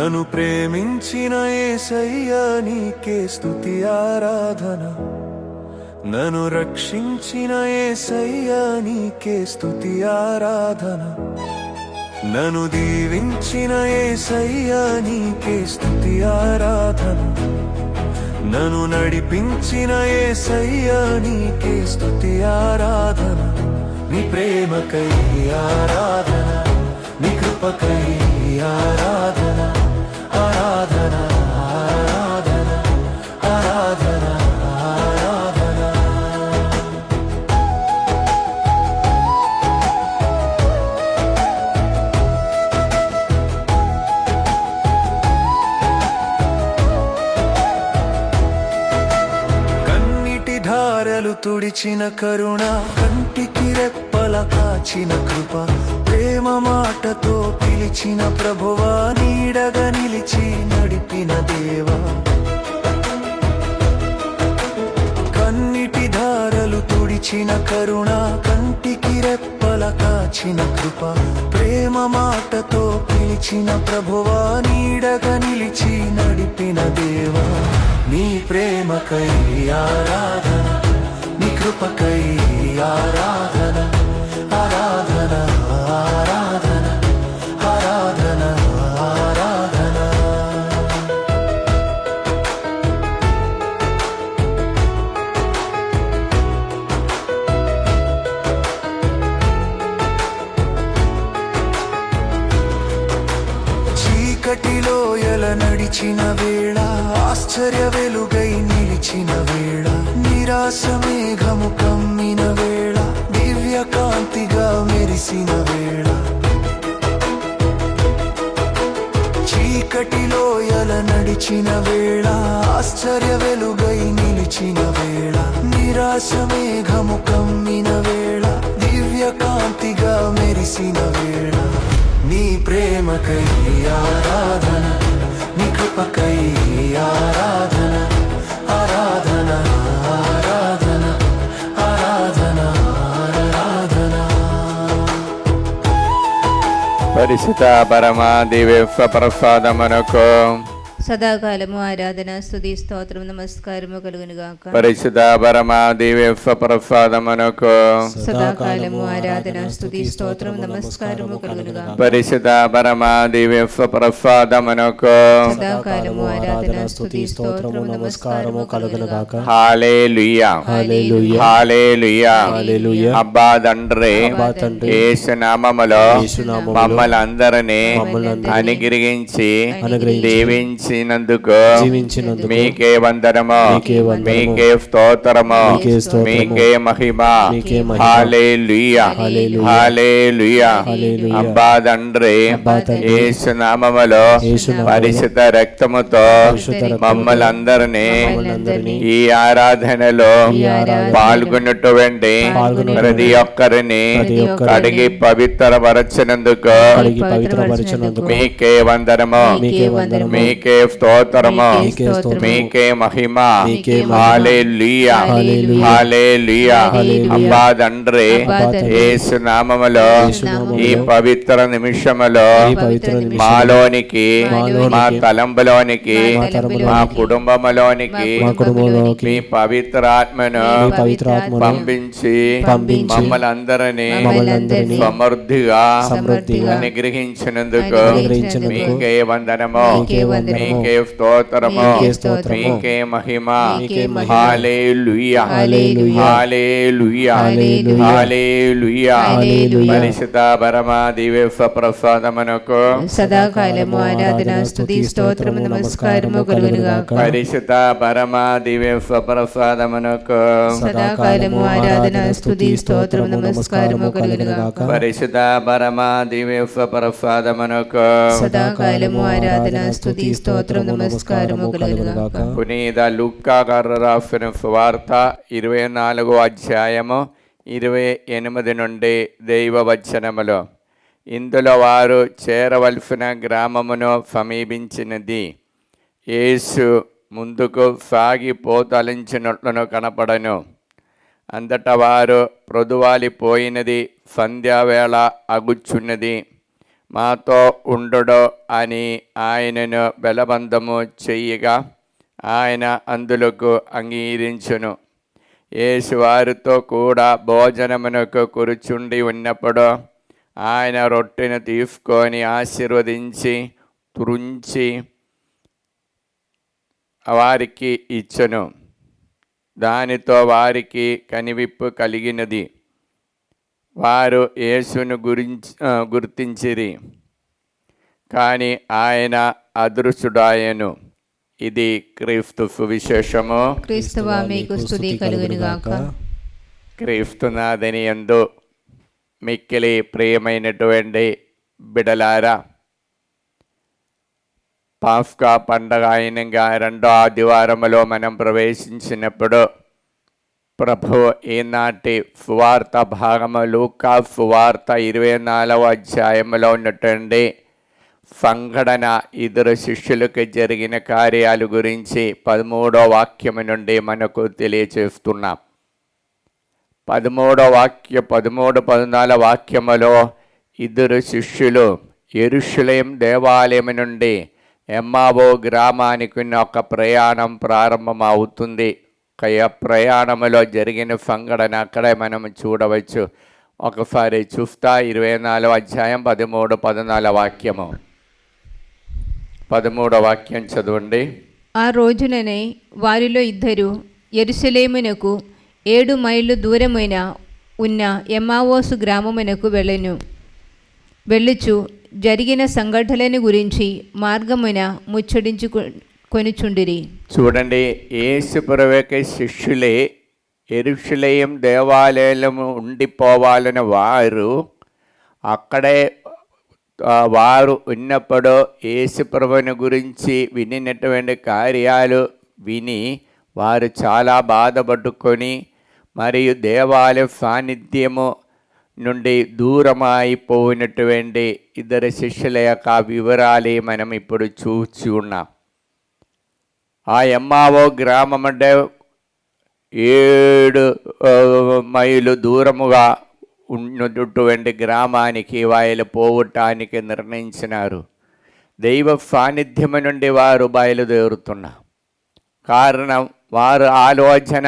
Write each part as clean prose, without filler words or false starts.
నన్ను ప్రేమించిన యేసయ్యా నీకే స్తుతి ఆరాధన. నన్ను రక్షించిన యేసయ్యా నీకే స్తుతి ఆరాధన. నన్ను దీవించిన యేసయ్యా నీకే స్తుతి ఆరాధన. నన్ను నడిపించిన యేసయ్యా నీకే స్తుతి ఆరాధన. నీ ప్రేమకై ఆరాధన, నీ కృపకై ఆరాధన. ఆరాధన ఆరాధన ఆరాధన ఆరాధన. కన్నిటి ధారలు తుడిచిన కరుణ, కంటికి రెప్పల కాచిన కృప, ప్రేమ మాటతో పిలిచిన ప్రభువా, నీడగా నిలిచి నడిపిన దేవా. కన్నిటి ధారలు తుడిచిన కరుణ, కంటికి రెప్పల కాచిన కృప, ప్రేమ మాటతో పిలిచిన ప్రభువా, నీడగా నిలిచి నడిపిన దేవా. నీ ప్రేమకై ఆరాధన, నీ కృపకై ఆరాధన. ఆరాధన ఆరాధన ఆరాధన ఆరాధన. చీకటిలో ఎలా నడిచిన వేళ, ఆశ్చర్య వెలుగై నిలిచిన వేళ, నిరాశ మేఘము కమ్మిన వేళ, దివ్య కాంతిగా మెరిసిన వేళ. చీకటిలో ఎలా నడిచిన వేళ, ఆశ్చర్య వెలుగై నిలిచిన వేళ, నిరాశ మేఘము కమ్మిన వేళ, దివ్య కాంతిగా మెరిసిన వేళ. నీ ప్రేమకై ఆరాధన, నీ కృపకై ఆరాధన. ఆరాధన ఆరాధన ఆరాధన ఆరాధన. పరిశుద్ధ పరమా దివ్య ప్రసాదమునకు సదాకాలము ఆరాధన స్తుతి స్తోత్రం నమస్కారము కలుగును గాక. పరిశుద్ధ పరమా దివ్య ప్రసాదమునకు సదాకాలము ఆరాధన స్తుతి స్తోత్రం నమస్కారము కలుగును గాక. పరిశుద్ధ పరమా దివ్య ప్రసాదమునకు సదాకాలము ఆరాధన స్తుతి స్తోత్రం నమస్కారము కలుగును గాక. హల్లెలూయా హల్లెలూయా హల్లెలూయా. హల్లెలూయా. అబ్బా తండ్రి, యేసు నామములో మమ్మల్ని అందరినీ అనుగ్రహించి దీవించినందుకు మీకే వందనము, మీకే స్తోత్రము, మీకే మహిమ. హల్లెలూయా హల్లెలూయా. అబ్బా తండ్రి, యేసు నామములో పరిశుద్ధ రక్తముతో మమ్మల్ని అందరినీ ఈ ఆరాధనలో పాల్గొన్నటువంటి ప్రతి ఒక్కరిని కడిగి పవిత్రపరచినందుకు మీకే వందనము, మీకే స్తోత్రము, మీకే మహిమ. హల్లెలూయా హల్లెలూయా. అబ్బా తండ్రి, యేసు నామములో ఈ పవిత్ర నిమిషములో మాలోనికి, మా తలంబులోనికి, మా కుటుంబములోనికి మీ పవిత్ర ఆత్మను పంపించి మమ్మల్ని అందరినీ సమృద్ధిగా అనుగ్రహించినందుకు మీకే వందనము, మీకే స్తోత్రము, మీకే మహిమ. హల్లెలూయా హల్లెలూయా హల్లెలూయా. పరిశుద్ధ పరమా దివ్య ప్రసాదమునకు సదాకాలము ఆరాధన స్తుతి స్తోత్రము నమస్కారము కలుగును గాక. పరిశుద్ధ పరమా దివ్య ప్రసాదమునకు సదాకాలము ఆరాధన స్తుతి స్తోత్రము నమస్కారము కలుగును గాక. పరిశుద్ధ పరమా దివ్య ప్రసాదమునకు సదాకాలము ఆరాధన స్తుతి స్తోత్రం నమస్కారము కలుగును గాక. పునీత లూకా గారు రాసిన సువార్త 24వ అధ్యాయము 28 నుండి దైవవచనములు. ఇందులో వారు చేరవలసిన గ్రామమును సమీపించినది. యేసు ముందుకు సాగిపోతలించినట్లును కనపడను. అంతటా వారు ప్రొదువాలిపోయినది, సంధ్యావేళ అగుచున్నది. మాతో ఉండుడు అని ఆయనను బలవంతము చెయ్యగా ఆయన అందులకు అంగీకరించును. యేసు వారితో కూడా భోజనమునకు కూర్చుండి ఉన్నప్పుడు ఆయన రొట్టెను తీసుకొని ఆశీర్వదించి త్రుంచి వారికి ఇచ్చెను. దానితో వారికి కనివిప్పు కలిగినది. వారు యేసును గుర్తించిరి, కానీ ఆయన అదృశ్యుడాయెను. ఇది క్రీస్తు సువిశేషము. క్రీస్తువా మీకు స్తుతి కలుగును గాక. క్రీస్తునాథని యందు మిక్కిలి ప్రియమైనటువంటి బిడలారా, పాస్కా పండగ అయినగా రెండో ఆదివారములో మనం ప్రవేశించినప్పుడు ప్రభు ఈనాటి సువార్త భాగము లూకా సువార్త 24వ అధ్యాయంలో ఉన్నటువంటి సంఘటన, ఇద్దరు శిష్యులకు జరిగిన కార్యాల గురించి 13వ వాక్యము నుండి మనకు తెలియచేస్తున్నాం. 13-14 వాక్యములో ఇద్దరు శిష్యులు యెరూషలేం దేవాలయం నుండి ఎమ్మావో గ్రామానికి ఒక ప్రయాణం ప్రారంభమవుతుంది. ప్రయాణములో జరిగిన సంఘటన అక్కడే మనం చూడవచ్చు. ఒకసారి చూస్తా 24వ అధ్యాయం 13-14 వాక్యము. 13వ వాక్యం చదవండి. ఆ రోజుననే వారిలో ఇద్దరు యెరూషలేమునకు 7 మైళ్ళు దూరమైన ఉన్న ఎమ్మావోసు గ్రామమునకు వెళ్ళుచు జరిగిన సంఘటనల గురించి మార్గమున ముచ్చడించుకొనుచుండిరి. చూడండి, యేసు ప్రభువుకి శిష్యులే యెరూషలేం దేవాలయము ఉండిపోవాలని అక్కడే వారు ఉన్నప్పుడు యేసు ప్రభువుని గురించి వినినటువంటి కార్యాలు విని వారు చాలా బాధపడుకొని మరియు దేవాలయ సాన్నిధ్యము నుండి దూరమైపోయినటువంటి ఇద్దరు శిష్యుల యొక్క వివరాలే మనం ఇప్పుడు చూసి ఉన్నాం. ఆ ఎమ్మావో గ్రామం అంటే 7 మైలు దూరముగా ఉన్నటువంటి గ్రామానికి వాళ్ళు పోవటానికి నిర్ణయించినారు. దైవ సాన్నిధ్యము నుండి వారు బయలుదేరుతున్నారు. కారణం వారి ఆలోచన,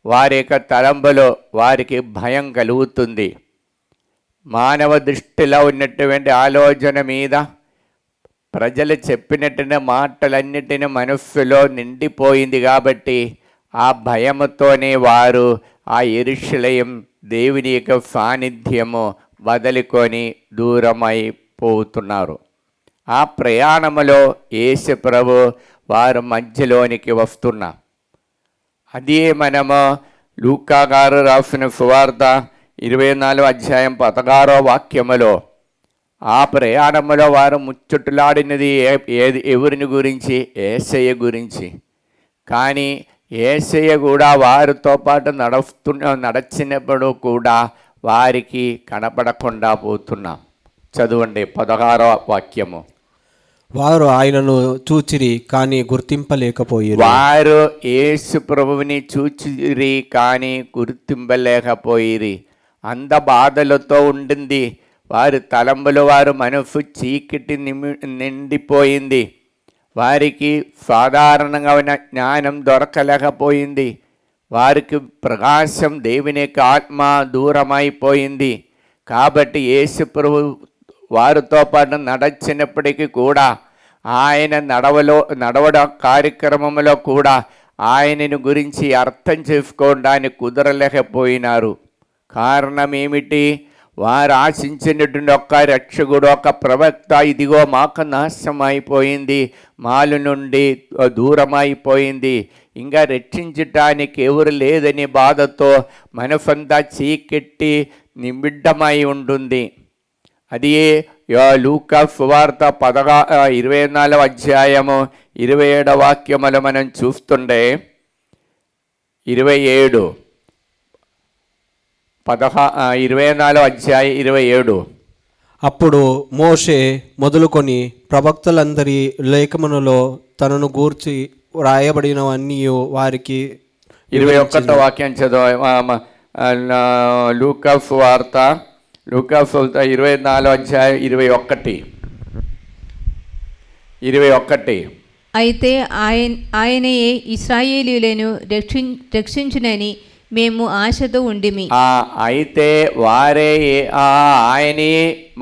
వారి యొక్క తలంపులో వారికి భయం కలుగుతుంది. మానవ దృష్టిలో ఉన్నటువంటి ఆలోచన మీద ప్రజలు చెప్పినట్టు మాటలన్నిటిని మనస్సులో నిండిపోయింది. కాబట్టి ఆ భయముతోనే వారు ఆ యెరూషలేం దేవుని యొక్క సాన్నిధ్యము వదులుకొని దూరమైపోతున్నారు. ఆ ప్రయాణములో యేసు ప్రభు వారు మధ్యలోనికి వస్తున్నారు. అదే మనము లూకా గారు రాసిన సువార్త 24వ అధ్యాయం 16వ వాక్యములో ఆ ప్రయాణములో వారు ముచ్చట్లాడినది ఎవరిని గురించి? యేసయ్య గురించి. కానీ యేసయ్య కూడా వారితో పాటు నడిచినప్పుడు కూడా వారికి కనపడకుండా పోతున్నాం. చదవండి 16వ వాక్యము. వారు ఆయనను చూచిరి కానీ గుర్తింపలేకపోయిరి. వారు యేసు ప్రభువుని చూచిరి కానీ గుర్తింపలేకపోయిరి. అంత బాధలతో ఉండింది వారి తలంబులు, వారు మనసు చీకటి నిండిపోయింది. వారికి సాధారణంగా జ్ఞానం దొరకలేకపోయింది. వారికి ప్రకాశం, దేవుని యొక్క ఆత్మ దూరమైపోయింది. కాబట్టి యేసు ప్రభు వారితో పాటు నడిచినప్పటికీ కూడా ఆయన నడవడం కార్యక్రమంలో కూడా ఆయనను గురించి అర్థం చేసుకోవడానికి కుదరలేకపోయినారు. కారణం ఏమిటి? వారు ఆశించినటువంటి ఒక్క రక్షకుడు, ఒక ప్రవక్త ఇదిగో మాకు నాశనం అయిపోయింది, మాల నుండి దూరమైపోయింది, ఇంకా రక్షించటానికి ఎవరు లేదని బాధతో మనసంతా చీకెట్టి నిబిడ్డమై ఉంటుంది. అది లూకా సువార్త 24వ అధ్యాయము 27వ వాక్యములు మనం చూస్తుండే 24వ అధ్యాయం 27. అప్పుడు మోషే మొదలుకొని ప్రవక్తలందరి లేఖములలో తనను గూర్చి వ్రాయబడినవన్నీ వారికి 21వ వాక్యం చదువు. లూకా సువార్త లూకాసు 24 అయితే ఆయనయే ఇశ్రాయేలీయులను రక్షించునని మేము ఆశతో ఉండిమి. అయితే వారే ఆయనే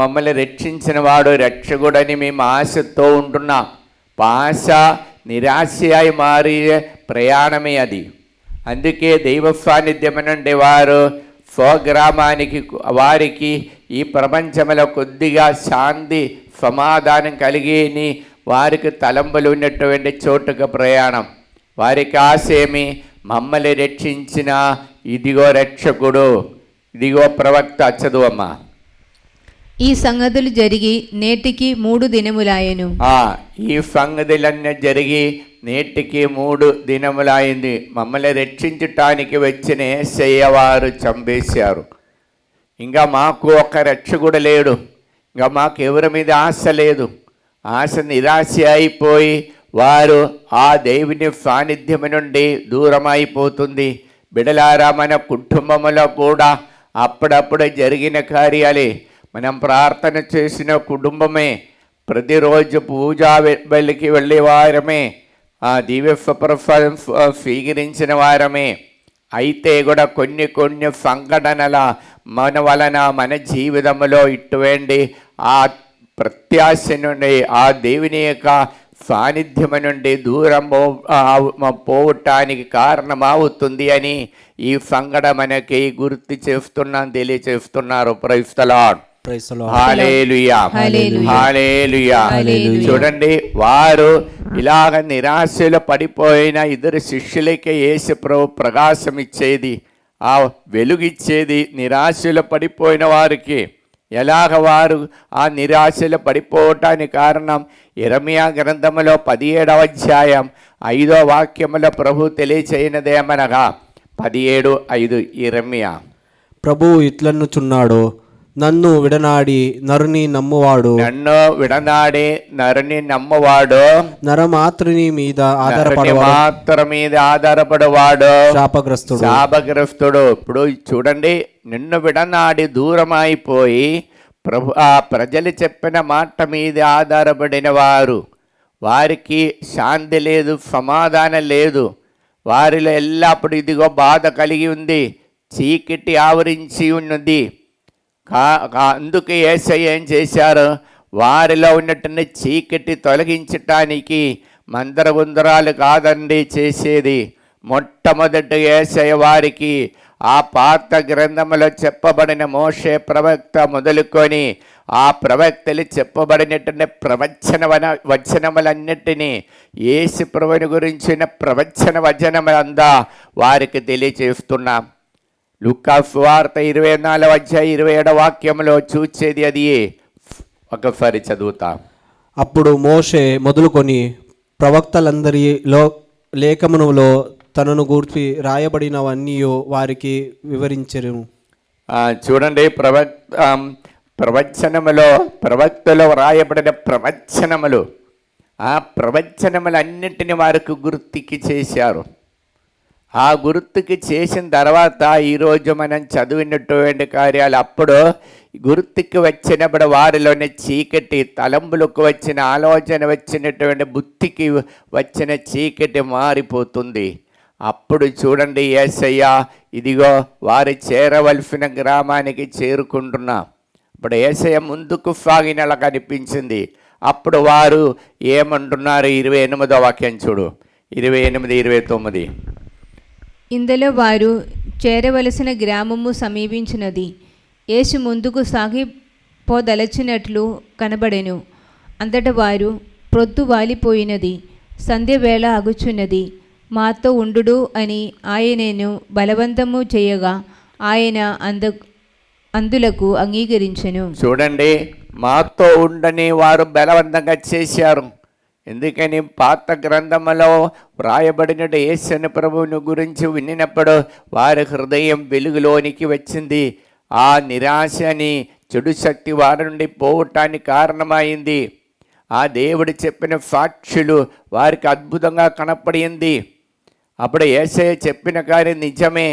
మమ్మల్ని రక్షించిన వాడు రక్షకుడని మేము ఆశతో ఉంటున్నాం. ఆశ నిరాశయాయి మారి ప్రయాణమే అది. అందుకే దైవ సాన్నిధ్యం నుండి వారు స్వగ్రామానికి వారికి ఈ ప్రపంచంలో కొద్దిగా శాంతి సమాధానం కలిగి వారికి తలంబులు ఉన్నటువంటి చోటుకు ప్రయాణం. వారికి ఆశేమి మమ్మల్ని రక్షించిన ఇదిగో రక్షకుడు, ఇదిగో ప్రవక్త. చదువమ్మా. ఈ సంగతులు జరిగి నేటికి 3 దినములాయెను. ఈ సంగతులన్నీ జరిగి నేటికి 3 దినములైంది. మమ్మల్ని రక్షించటానికి వచ్చిన యేసయ్య వారు చంపేశారు. ఇంకా మాకు ఒక రక్షకుడు లేడు. ఇంకా మాకు ఎవరి మీద ఆశ లేదు. ఆశ నిరాశ అయిపోయి వారు ఆ దేవుని సాన్నిధ్యం నుండి దూరం అయిపోతుంది. బిడలారా, మన కుటుంబంలో కూడా అప్పుడప్పుడు జరిగిన కార్యాలే. మనం ప్రార్థన చేసిన కుటుంబమే, ప్రతిరోజు పూజా బలికి వెళ్ళే వారమే, ఆ దివ్య ప్రసాదం స్వీకరించిన వారమే. అయితే కూడా కొన్ని సంఘటనల మన వలన మన జీవితంలో ఇటువంటి ఆ ప్రత్యాశ నుండి, ఆ దేవుని యొక్క సాన్నిధ్యం నుండి దూరం పోవటానికి కారణమవుతుంది అని ఈ సంఘటన మనకి గుర్తు చేస్తున్నాను, తెలియచేస్తున్నారు. Praise the lord. Hallelujah, hallelujah. చూడండి, వారు ఇలాగ నిరాశలో పడిపోయిన 2 శిష్యులకి యేసు ప్రభు ప్రకాశం ఇచ్చేది, ఆ వెలుగిచ్చేది. నిరాశలో పడిపోయిన వారికి ఎలాగ వారు ఆ నిరాశలో పడిపోవటానికి కారణం యెరెమయా గ్రంథములో 17వ అధ్యాయం 5వ వాక్యములో ప్రభు తెలియచేయనదేమనగా 17:5 యెరెమయా. ప్రభువు ఇట్లనుచున్నాడు, నన్ను విడనాడి నరుని నమ్మువాడు నరమాత్రుని మీద ఆధారపడవాడు శాపగ్రస్తుడు. ఇప్పుడు చూడండి, నిన్ను విడనాడి దూరం అయిపోయి ఆ ప్రజలు చెప్పిన మాట మీద ఆధారపడిన వారు, వారికి శాంతి లేదు, సమాధానం లేదు. వారిలో ఎల్లప్పుడు ఇదిగో బాధ కలిగి ఉంది, చీకటి ఆవరించి ఉన్నది. అందుకే యేసయ్య ఏం చేశారు? వారిలో ఉన్నటువంటి చీకటి తొలగించటానికి మందరగుందరాలు కాదండి చేసేది. మొట్టమొదటి యేసయ్య వారికి ఆ పాత గ్రంథంలో చెప్పబడిన మోషే ప్రవక్త మొదలుకొని ఆ ప్రవక్తలు చెప్పబడినటువంటి వచనములన్నిటినీ, యేసు ప్రభువుని గురించిన ప్రవచన వచనములందా వారికి తెలియచేస్తున్నాం. లూకా సువార్త 24వ అధ్యాయం 27వ వాక్యంలో చూచేది అది. ఒకసారి చదువుతా. అప్పుడు మోషే మొదలుకొని ప్రవక్తలందరిలో లేఖనములో తనను గూర్చి రాయబడినవన్నీ వారికి వివరించెను. చూడండి, ప్రవచనములో ప్రవక్తలో రాయబడిన ప్రవచనములు, ఆ ప్రవచనములన్నింటినీ వారికి గుర్తుకి చేశారు. ఆ గుర్తుకి చేసిన తర్వాత ఈరోజు మనం చదివినటువంటి కార్యాలు, అప్పుడు గుర్తుకి వచ్చినప్పుడు వారిలోని చీకటి, తలంబులకు వచ్చిన ఆలోచన, వచ్చినటువంటి బుద్ధికి వచ్చిన చీకటి మారిపోతుంది. అప్పుడు చూడండి, యేసయ్య ఇదిగో వారు చేరవలసిన గ్రామానికి చేరుకుంటున్నాం. ఇప్పుడు యేసయ్య ముందుకు సాగినలా కనిపించింది. అప్పుడు వారు ఏమంటున్నారు? 28వ వాక్యం చూడు, 28, 29. ఇందులో వారు చేరవలసిన గ్రామము సమీపించినది. యేసు ముందుకు సాగిపోదలచినట్లు కనబడెను. అంతటా వారు, ప్రొద్దు వాలిపోయినది, సంధ్యవేళ అగుచున్నది, మాతో ఉండుడు అని ఆయనను బలవంతము చేయగా ఆయన అందులకు అంగీకరించెను. చూడండి, మాతో ఉండని వారు బలవంతంగా చేశారు. ఎందుకని? పాత గ్రంథంలో వ్రాయబడిన యేసు ప్రభువుని గురించి వినినప్పుడు వారి హృదయం వెలుగులోనికి వచ్చింది. ఆ నిరాశని, చెడు శక్తి వారి నుండి పోవటానికి కారణమైంది. ఆ దేవుడు చెప్పిన సాక్షులు వారికి అద్భుతంగా కనపడింది. అప్పుడు యేసయ్య చెప్పిన కార్యం నిజమే,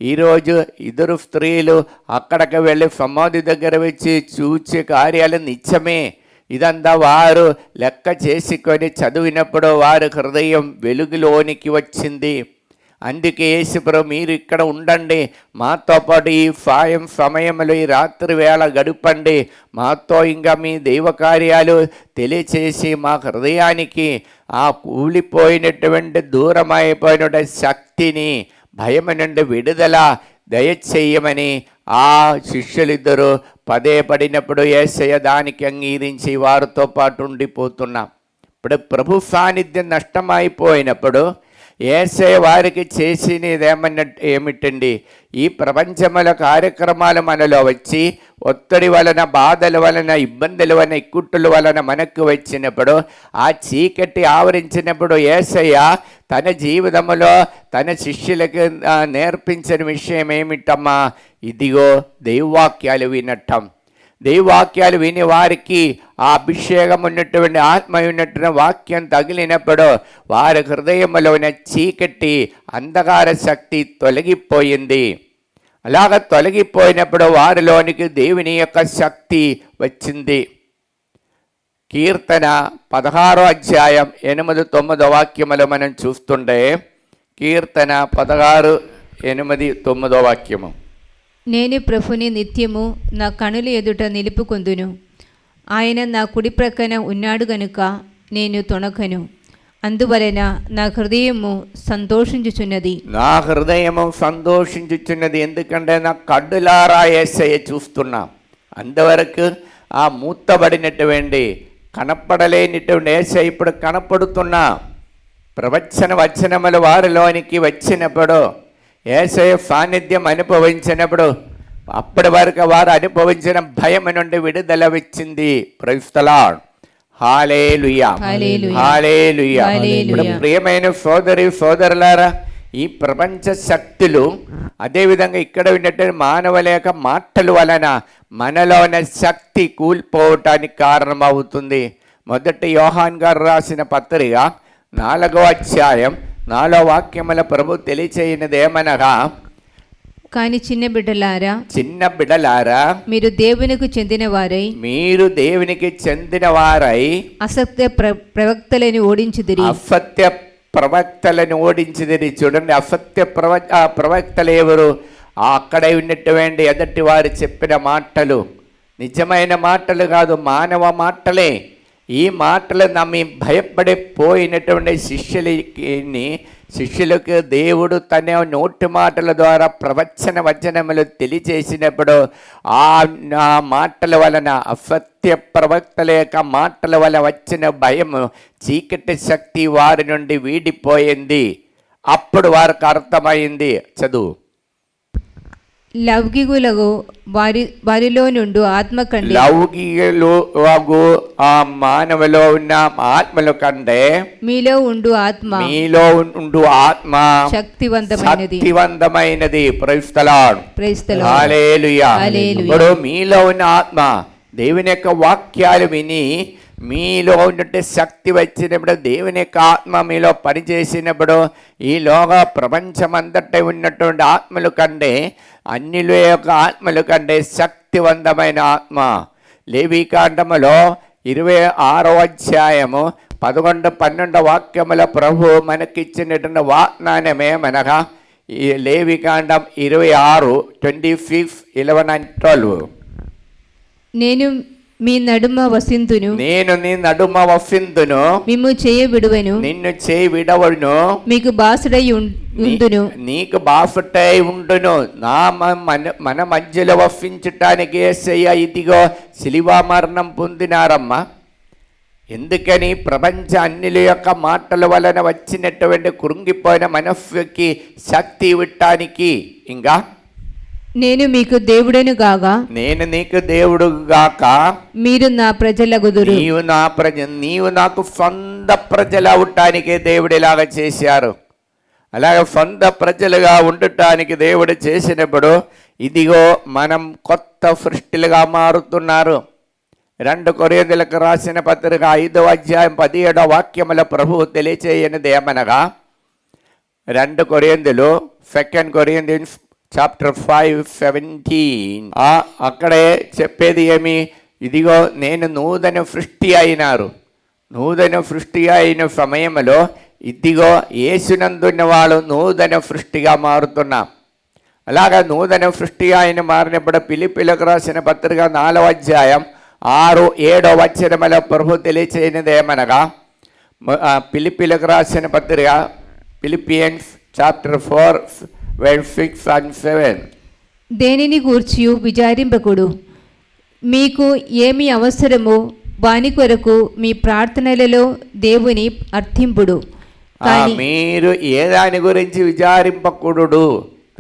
ఈరోజు ఇద్దరు స్త్రీలు అక్కడికి వెళ్ళి సమాధి దగ్గర వచ్చి చూచే కార్యాలు నిత్యమే. ఇదంతా వారు లెక్క చేసుకొని చదివినప్పుడు వారి హృదయం వెలుగులోనికి వచ్చింది. అందుకే యేసుప్రభు మీరు ఇక్కడ ఉండండి, మాతో పాటు ఈ సమయంలో ఈ రాత్రి వేళ గడపండి, మాతో ఇంకా మీ దైవ కార్యాలు తెలియచేసి మా హృదయానికి ఆ కూలిపోయినటువంటి దూరమైపోయిన శక్తిని భయం నుండి విడుదల దయచేయమని ఆ శిష్యులిద్దరూ పదే పడినప్పుడు యేసయ్య దానికి అంగీకరించి వారితో పాటు ఉండిపోతున్నాం. ఇప్పుడు ప్రభు సాన్నిధ్యం నష్టమైపోయినప్పుడు యేసయ్య వారికి చేసినది ఏమిటండి? ఈ ప్రపంచముల కార్యక్రమాలు మనలో వచ్చి ఒత్తిడి వలన, బాధల వలన, ఇబ్బందుల వలన, ఇక్కుట్టుల వలన మనకు వచ్చినప్పుడు, ఆ చీకటి ఆవరించినప్పుడు యేసయ్య తన జీవితంలో తన శిష్యులకు నేర్పించిన విషయం ఏమిటమ్మా? ఇదిగో దైవవాక్యాలు వినటం. దైవవాక్యాలు విని వారికి ఆ అభిషేకం ఉన్నటువంటి ఆత్మ ఉన్నటువంటి వాక్యం తగిలినప్పుడు వారి హృదయంలోని చీకటి అంధకార శక్తి తొలగిపోయింది. అలాగ తొలగిపోయినప్పుడు వారిలోనికి దేవుని యొక్క శక్తి వచ్చింది. కీర్తన 16వ అధ్యాయం 8, 9 వాక్యములు మనం చూస్తుంటే, కీర్తన 16, 8, 9 వాక్యము. నేను ప్రభుని నిత్యము నా కనుల ఎదుట నిలుపుకొందును. ఆయన నా కుడి ప్రక్కన ఉన్నాడు గనుక నేను తొణకను. అందువలన నా హృదయము సంతోషించుచున్నది. నా హృదయము సంతోషించుచున్నది, ఎందుకంటే నా కడ్డులారా యేసయ్య చూస్తున్నా. అంతవరకు ఆ మూతబడినటువంటి కనపడలేనిటువంటి యేసయ్య ఇప్పుడు కనపడుతున్నా. ప్రవచన వచనములు వారిలోనికి వచ్చినప్పుడు, యేసయ్య సాన్నిధ్యం అనుభవించినప్పుడు, అప్పటి వరకు వారు అనుభవించిన భయం నుండి విడుదల వచ్చింది. Praise the lord. Hallelujah, hallelujah. ఇప్పుడు ప్రియమైన సోదరి సోదరులారా, ఈ ప్రపంచ శక్తులు అదేవిధంగా ఇక్కడ ఉన్నటువంటి మానవుల యొక్క మాటల వలన మనలో ఉన్న శక్తి కూలిపోవటానికి కారణమవుతుంది. మొదటి యోహాన్ గారు రాసిన పత్రిక 4వ అధ్యాయం 4వ వాక్యముల ప్రభు తెలియచేయనిది ఏమనగా, కానీ చిన్న బిడ్డలారా మీరు దేవునికి చెందిన వారై అసత్య ప్రవక్తలను ఓడించుదిరి. అసత్య ప్రవక్తలను ఓడించుదిరి. చూడండి, అసత్య ప్రవక్తలు ఎవరు? అక్కడ ఉన్నటువంటి ఎదటి వారు చెప్పిన మాటలు నిజమైన మాటలు కాదు, మానవ మాటలే. ఈ మాటలు నమ్మి భయపడిపోయినటువంటి శిష్యులకు దేవుడు తన నోటి మాటల ద్వారా ప్రవచన వచనములు తెలియచేసినప్పుడు ఆ మాటల వలన, అసత్య ప్రవక్తల యొక్క మాటల వలన వచ్చిన భయము, చీకటి శక్తి వారి నుండి వీడిపోయింది. అప్పుడు వారికి అర్థమైంది. చదువు. లౌకికులకు వారిలో నుండి ఆత్మ కంటే, లౌకికులు ఆ మానవులో ఉన్న ఆత్మల కంటే మీలో ఉండు ఆత్మ శక్తివంతమైనది. Praise the lord. హల్లెలూయా. ఇప్పుడు మీలో ఉన్న ఆత్మ దేవుని యొక్క వాక్యాలు విని మీలో ఉన్నట్టు శక్తి వచ్చినప్పుడు, దేవుని యొక్క ఆత్మ మీలో పనిచేసినప్పుడు, ఈ లోక ప్రపంచమంతటా ఉన్నటువంటి ఆత్మల కంటే, అన్నిల యొక్క ఆత్మల కంటే శక్తివంతమైన ఆత్మ. లేవీకాండములో 26వ అధ్యాయము 11, 12 వాక్యముల ప్రభు మనకిచ్చినటువంటి వాగ్దానమేమనగా, ఈ లేవీకాండం 26, 26, 11 and 12. నేను మీ నడుమ వసింతును, నేను నీ నడుమ వసింతును, మిమ్ము చేయ విడువను, నిన్ను చేయి విడవను, మీకు బాసుడై ఉండును, నీకు బాసుడై ఉండును. నా మన మధ్యలో వసించటానికి యేసయ్య ఇదిగో శిలువ మరణం పొందినారమ్మా. ఎందుకని? ప్రపంచ అన్నిల యొక్క మాటల వలన వచ్చినటువంటి కృంగిపోయిన మనస్సుకి శక్తి ఇవ్వటానికి. ఇంకా నేను మీకు దేవుడను గాక, నేను నీకు దేవుడు గాక, మీరు నా ప్రజలగుదురు. నీవు నాకు సొంత ప్రజలు అవటానికే దేవుడిలాగా చేశారు. అలాగే సొంత ప్రజలుగా ఉండటానికి దేవుడు చేసినప్పుడు ఇదిగో మనం కొత్త సృష్టిలుగా మారుతున్నారు. 2 కొరింథీయులకు రాసిన పత్రిక 5వ అధ్యాయం 17వ వాక్యముల ప్రభువు తెలియచేయనిది ఏమనగా, 2 కొరింథీయులు 2 Corinthians చాప్టర్ 5:17. అక్కడే చెప్పేది ఏమి? ఇదిగో నేను నూతన సృష్టి అయినారు. నూతన సృష్టి అయిన సమయంలో ఇదిగో యేసునందున్న వాళ్ళు నూతన సృష్టిగా మారుతున్నాం. అలాగా నూతన సృష్టి ఆయన మారినప్పుడు ఫిలిప్పీయులకు రాసిన పత్రిక 4వ అధ్యాయం 6-7 వచనముల ప్రభు తెలియచేయనిదేమనగా, ఫిలిప్పీయులకు రాసిన పత్రిక ఫిలిపియన్స్ చాప్టర్ 4:6-7. దేనిని గూర్చి విచారింపకుడు, మీకు ఏమి అవసరమో వాని కొరకు మీ ప్రార్థనలలో దేవుని అర్థింపుడు. మీరు ఏ దాని గురించి విచారింపకూడదు.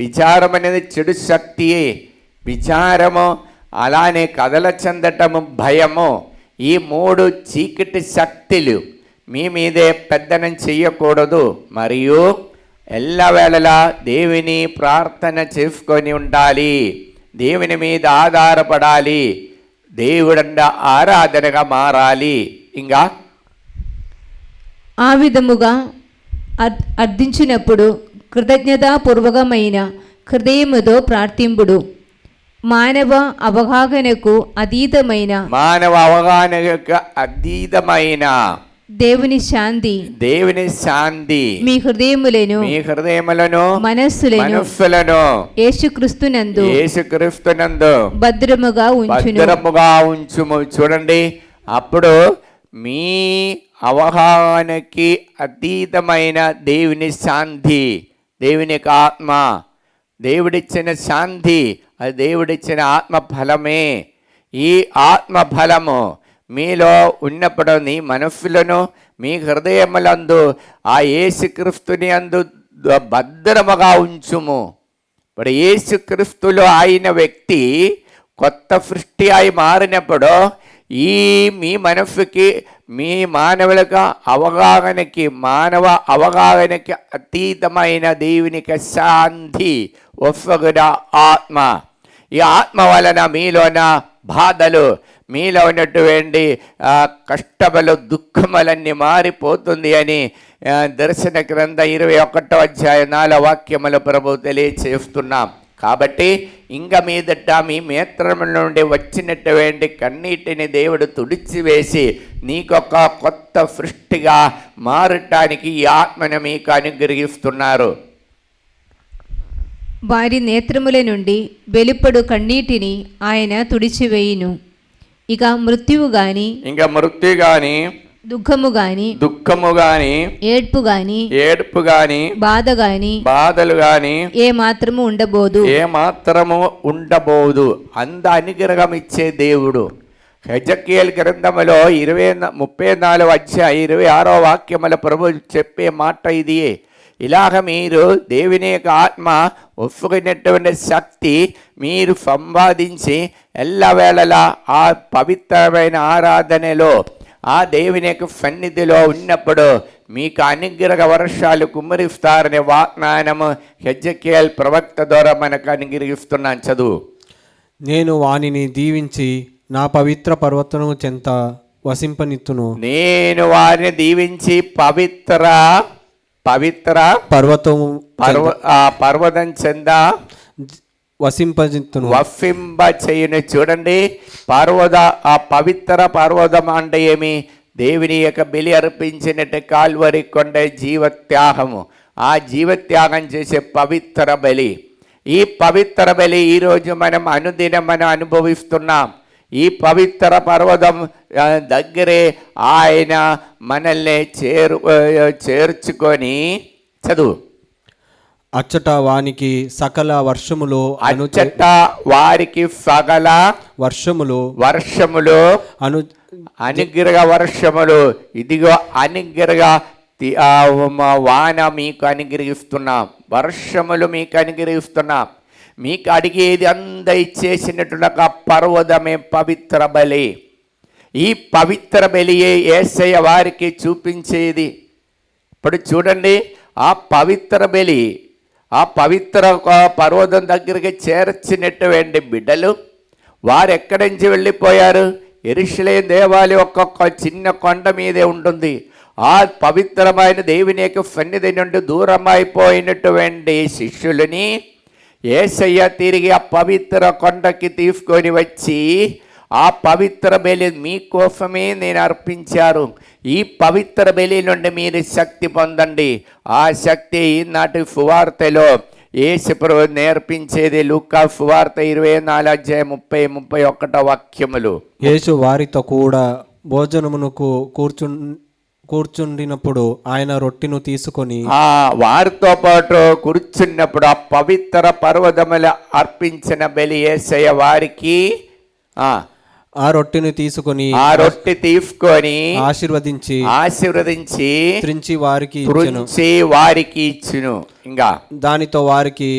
విచారం అనేది చెడు శక్తియే. విచారము, అలానే కదల చెందటము, భయము, ఈ 3 చీకటి శక్తులు మీ మీదే పెద్దనం చెయ్యకూడదు. మరియు ఎల్లవేళలా దేవుని ప్రార్థన చేసుకొని ఉండాలి. దేవుని మీద ఆధారపడాలి. దేవుడండ ఆరాధనగా మారాలి. ఇంకా ఆ విధముగా అర్థించినప్పుడు కృతజ్ఞతాపూర్వకమైన హృదయముతో ప్రార్థింపుడు. మానవ అవగాహనకు అతీతమైన దేవుని శాంతి మీ హృదయములను మనస్సులను యేసుక్రీస్తునందు భద్రముగా ఉంచుము. చూడండి, అప్పుడు మీ అవగాహనకి అతీతమైన దేవుని శాంతి, దేవుని యొక్క ఆత్మ, దేవుడిచ్చిన శాంతి, అది దేవుడిచ్చిన ఆత్మ ఫలమే. ఈ ఆత్మ ఫలము మీలో ఉన్నప్పుడు నీ మనస్సులను, మీ హృదయములందు ఆ యేసుక్రీస్తుని అందు భద్రముగా ఉంచుము. ఇప్పుడు యేసుక్రీస్తులో అయిన వ్యక్తి కొత్త సృష్టి అయి మారినప్పుడు ఈ మీ మనస్సుకి, మీ మానవులకు మానవ అవగాహనకి అతీతమైన దేవునికి శాంతి వస్తున్న ఆత్మ. ఈ ఆత్మ వలన మీలోన బాధలు, మీలో ఉన్నటువంటి కష్టములు, దుఃఖములన్నీ మారిపోతుంది అని దర్శన గ్రంథం 21వ అధ్యాయం 4వ వాక్యముల ప్రభు తెలియచేస్తున్నాం. కాబట్టి ఇంక మీదట మీ నేత్రముల నుండి వచ్చినటువంటి కన్నీటిని దేవుడు తుడిచివేసి నీకొక కొత్త సృష్టిగా మారటానికి ఈ ఆత్మను మీకు అనుగ్రహిస్తున్నారు. వారి నేత్రముల నుండి వెలుపడు కన్నీటిని ఆయన తుడిచివేయును. ఇక మృత్యువు గాని దుఃఖము గాని ఏడ్పు గాని బాధలు గాని ఏ మాత్రము ఉండబోదు. అంద అనుగ్రహం ఇచ్చే దేవుడు. హెజకేల్ గ్రంథములో 34వ అధ్యాయం 26వ వాక్యముల ప్రభు చెప్పే మాట ఇది. ఇలాగ మీరు దేవుని యొక్క ఆత్మ ఒప్పుకున్నటువంటి శక్తి మీరు సంపాదించి ఎల్లవేళలా ఆ పవిత్రమైన ఆరాధనలో, ఆ దేవుని యొక్క సన్నిధిలో ఉన్నప్పుడు మీకు అనుగ్రహ వర్షాలు కుమ్మరిస్తారనే వాగ్దానము హెజకేల్ ప్రవక్త ద్వారా మనకు అనుగ్రహిస్తున్నాను. చదువు. నేను వానిని దీవించి నా పవిత్ర పర్వతము చెంత వసింపనిత్తును. నేను వారిని దీవించి పవిత్ర పర్వతం చెంద వసింప చేయను. చూడండి, ఆ పవిత్ర పర్వతం అంటే ఏమి? దేవుని యొక్క బలి అర్పించినట్టు కాల్వరి కొండ జీవత్యాగము, ఆ జీవత్యాగం చేసే పవిత్ర బలి. ఈ పవిత్ర బలి ఈరోజు మనం అనుదినం అనుభవిస్తున్నాం. ఈ పవిత్ర పర్వతం దగ్గరే ఆయన మనల్ని చేర్చుకొని, చదువు. అచ్చట వానికి సకల వర్షములు అనుగ్రహ వర్షములు. ఇదిగో అనుగ్రహ వాన మీకు అనుగ్రహిస్తున్నాం, వర్షములు మీకు అనుగ్రహిస్తున్నాం. మీకు అడిగేది అంద ఇచ్చేసినట్టుగా పర్వతమే పవిత్ర బలి. ఈ పవిత్ర బలియే యేసయ్య వారికి చూపించేది. ఇప్పుడు చూడండి, ఆ పవిత్ర బలి, ఆ పవిత్ర పర్వతం దగ్గరికి చేర్చినటువంటి బిడ్డలు వారు ఎక్కడి నుంచి వెళ్ళిపోయారు? యెరూషలేము దేవాలయం ఒక్కొక్క చిన్న కొండ మీదే ఉంటుంది. ఆ పవిత్రమైన దేవుని యొక్క సన్నిధి నుండి దూరం అయిపోయినటువంటి శిష్యులని యేసయ్య తిరిగి ఆ పవిత్ర కొండకి తీసుకొని వచ్చి ఆ పవిత్ర బలి మీకోసమే నేను అర్పించారు. ఈ పవిత్ర బలి నుండి మీరు శక్తి పొందండి. ఆ శక్తి ఈనాటి సువార్తలో యేసుప్రభు నేర్పించేది. లూకా సువార్త 24:30-31 వాక్యములు. యేసు వారితో కూడా భోజనమునకు కూర్చుండినప్పుడు ఆయన రొట్టెను తీసుకొని వారితో పాటు కూర్చున్నప్పుడు ఆ పవిత్ర పర్వతముల అర్పించిన బలి యేసయ్య వారికి ఆ రొట్టెను తీసుకొని ఆశీర్వదించి త్రించి వారికి ఇచ్చును. ఇంకా దానితో వారికి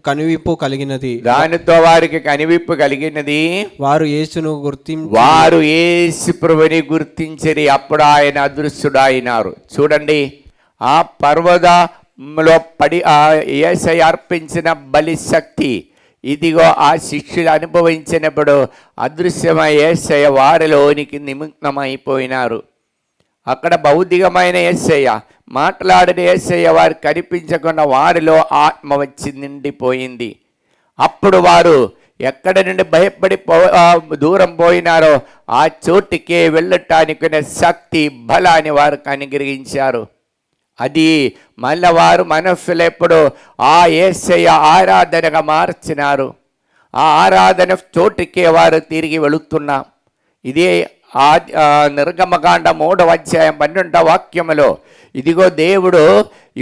కనువిప్పు కలిగినది. వారు యేసును యేసు ప్రభుని గుర్తించరి. అప్పుడు ఆయన అదృశ్యుడైనారు. చూడండి, ఆ పర్వతంలో పడి ఆ యేసయ్య అర్పించిన బలి శక్తి ఇదిగో ఆ శిష్యులు అనుభవించినప్పుడు అదృశ్యమై యేసయ్య వారిలోనికి నిమగ్నమైపోయినారు. అక్కడ భౌతికమైన యేసయ్య, మాట్లాడిన యేసయ్య వారు కనిపించకుండా వారిలో ఆత్మ వచ్చి నిండిపోయింది. అప్పుడు వారు ఎక్కడి నుండి భయపడి దూరం పోయినారో ఆ చోటుకే వెళ్ళటానికి శక్తి బలాన్ని వారు అనుగ్రహించారు. అది మళ్ళీ వారు మనస్సులో ఎప్పుడు ఆ యేసయ్య ఆరాధనగా మార్చినారు. ఆ ఆరాధన చోటుకే వారు తిరిగి వెళుతున్నాం. ఇదే నిర్గమకాండ 3:12 వాక్యములో ఇదిగో దేవుడు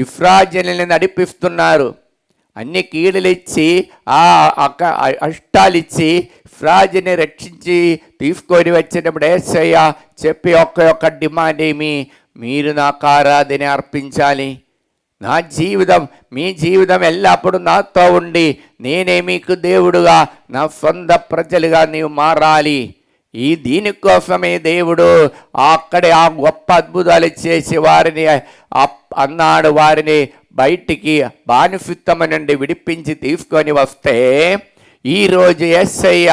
ఇశ్రాయేలుని నడిపిస్తున్నారు. అన్ని కీడులిచ్చి అష్టాలిచ్చి ఇశ్రాయేలుని రక్షించి తీసుకొని వచ్చినప్పుడు యేసయ్య చెప్పి ఒక్క డిమాండ్ ఏమి, మీరు నాకు ఆరాధన అర్పించాలి. నా జీవితం, మీ జీవితం ఎల్లప్పుడూ నాతో ఉండి నేనే మీకు దేవుడుగా, నా సొంత ప్రజలుగా నీవు మారాలి. దీనికోసమే దేవుడు అక్కడే ఆ గొప్ప అద్భుతాలు చేసి వారిని అన్నాడు. వారిని బయటికి బానిసత్వము నుండి విడిపించి తీసుకొని వస్తే ఈరోజు యేసయ్య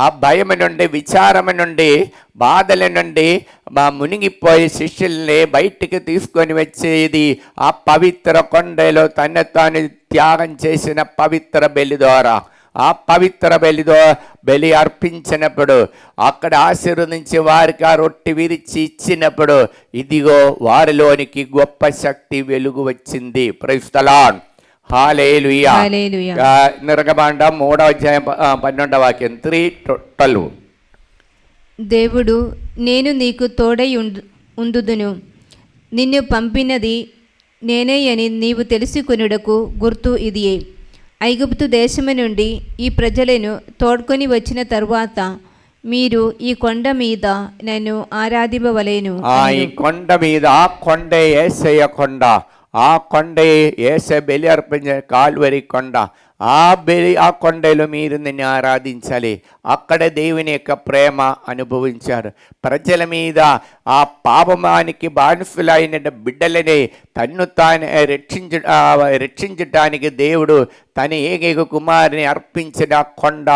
ఆ భయము నుండి, విచారము నుండి, బాధల నుండి మునిగిపోయి శిష్యుల్ని బయటికి తీసుకొని వచ్చేది ఆ పవిత్ర కొండలో తను తాను త్యాగం చేసిన పవిత్ర బలి ద్వారా. ఆ పవిత్ర బలి అర్పించినప్పుడు అక్కడ ఆశీర్వదించి వారికి ఆ రొట్టె విరిచి ఇచ్చినప్పుడు ఇదిగో వారిలోనికి గొప్ప శక్తి వెలుగు వచ్చింది. Praise the lord. హల్లెలూయా. నిర్గమకాండ 3:12 వాక్యం 3:12. దేవుడు, నేను నీకు తోడై ఉందుదును, నిన్ను పంపినది నేనే అని నీవు తెలుసుకొనుటకు గుర్తు ఇదియే. ఐగుప్తు దేశము నుండి ఈ ప్రజలను తోడ్కొని వచ్చిన తరువాత మీరు ఈ కొండ మీద నన్ను ఆరాధింపవలెను. ఈ కొండ మీద, ఆ కొండే యేసయ్య కొండ, ఆ కొండే యేసయ్య బలి అర్పించే కాల్వరి కొండ. ఆ కొండలో మీరు నిన్ను ఆరాధించాలి. అక్కడ దేవుని యొక్క ప్రేమ అనుభవించారు. ప్రజల మీద ఆ పాపమానికి బానిసలైన బిడ్డలని తన్ను తాను రక్షించటానికి దేవుడు తన ఏకైక కుమారుని అర్పించిన కొండ.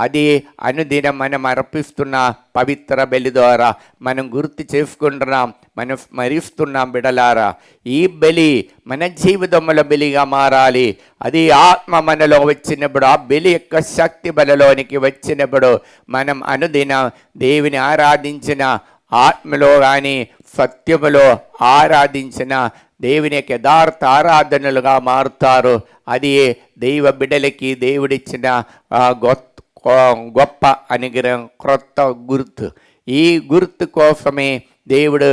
అది అనుదినం మనం అర్పిస్తున్న పవిత్ర బలి ద్వారా మనం గుర్తు చేసుకుంటున్నాం, మనం స్మరిస్తున్నాం. బిడలారా, ఈ బలి మన జీవితంలో బలిగా మారాలి. అది ఆత్మ మనలో వచ్చినప్పుడు, ఆ బలి యొక్క శక్తి బలలోనికి వచ్చినప్పుడు మనం అనుదినం దేవుని ఆరాధించిన ఆత్మలో కానీ సత్యములో ఆరాధించిన దేవుని యొక్క యథార్థ ఆరాధనలుగా మారుతారు. అది దైవ బిడ్డలకి దేవుడిచ్చిన గొప్ప అనుగ్రహం, క్రొత్త గుర్తు. ఈ గుర్తు కోసమే దేవుడు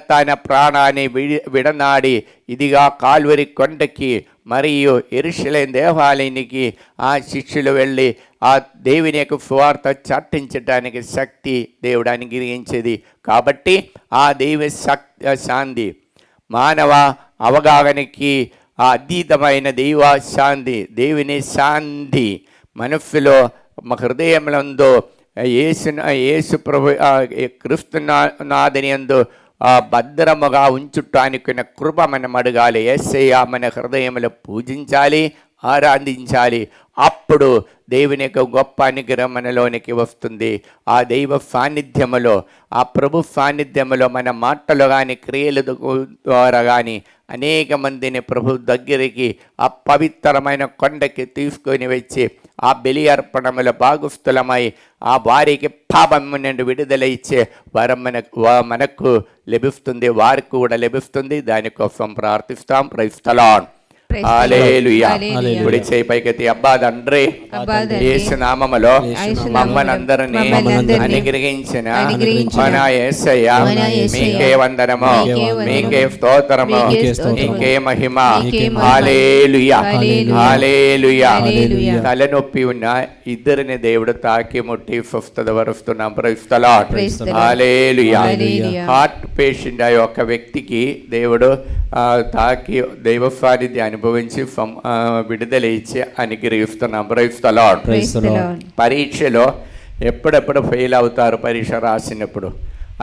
తన ప్రాణాన్ని విడనాడి ఇదిగా కాల్వరి కొండకి మరియు యెరూషలేము దేవాలయానికి ఆ శిష్యులు వెళ్ళి ఆ దేవుని యొక్క సువార్త చాటించడానికి శక్తి దేవుడు అనుగ్రహించేది. కాబట్టి ఆ దైవ శాంతి మానవ అవగాహనకి ఆ అతీతమైన దైవ శాంతి, దేవుని శాంతి మనస్సులో హృదయంలో యేసు ప్రభు క్రీస్తునాథుని యందు భద్రముగా ఉంచుటానికి కృప మనం అడగాలి. యేసయ్య మన హృదయంలో పూజించాలి, ఆరాధించాలి. అప్పుడు దేవుని యొక్క గొప్ప అనుగ్రహం మనలోనికి వస్తుంది. ఆ దైవ సాన్నిధ్యములో, ఆ ప్రభు సాన్నిధ్యములో మన మాటలు కానీ క్రియల ద్వారా కానీ అనేక మందిని ప్రభు దగ్గరికి ఆ పవిత్రమైన కొండకి తీసుకొని వచ్చి ఆ బలి అర్పణముల భాగస్థులమై ఆ వారికి పాపము నుండి విడుదల ఇచ్చే వరం మనకు లభిస్తుంది, వారికి కూడా లభిస్తుంది. దానికోసం ప్రార్థిస్తాం. Praise the lord. హల్లెలూయా. కుడి చేయి పైకెత్తి, అబ్బా తండ్రి, యేసు నామములో మమ్మల్ని అందరినీ అనుగ్రహించిన మన యేసయ్య, మీకే వందనము, మీకే స్తోత్రము, మీకే మహిమ. హల్లెలూయా, హల్లెలూయా. తలనొప్పి ఉన్న ఇద్దరిని దేవుడు తాకి ముట్టి స్వస్థత వరుస్తున్నాం. Praise the lord. Hallelujah. Heart patient అయ్యే ఒక వ్యక్తికి దేవుడు తాకి దైవ సాన్నిధ్యం అనుభవించి విడుదల ఇచ్చి అనుగ్రహిస్తున్నాం. Praise the lord. పరీక్షలో ఎప్పుడెప్పుడు ఫెయిల్ అవుతారు పరీక్ష రాసినప్పుడు.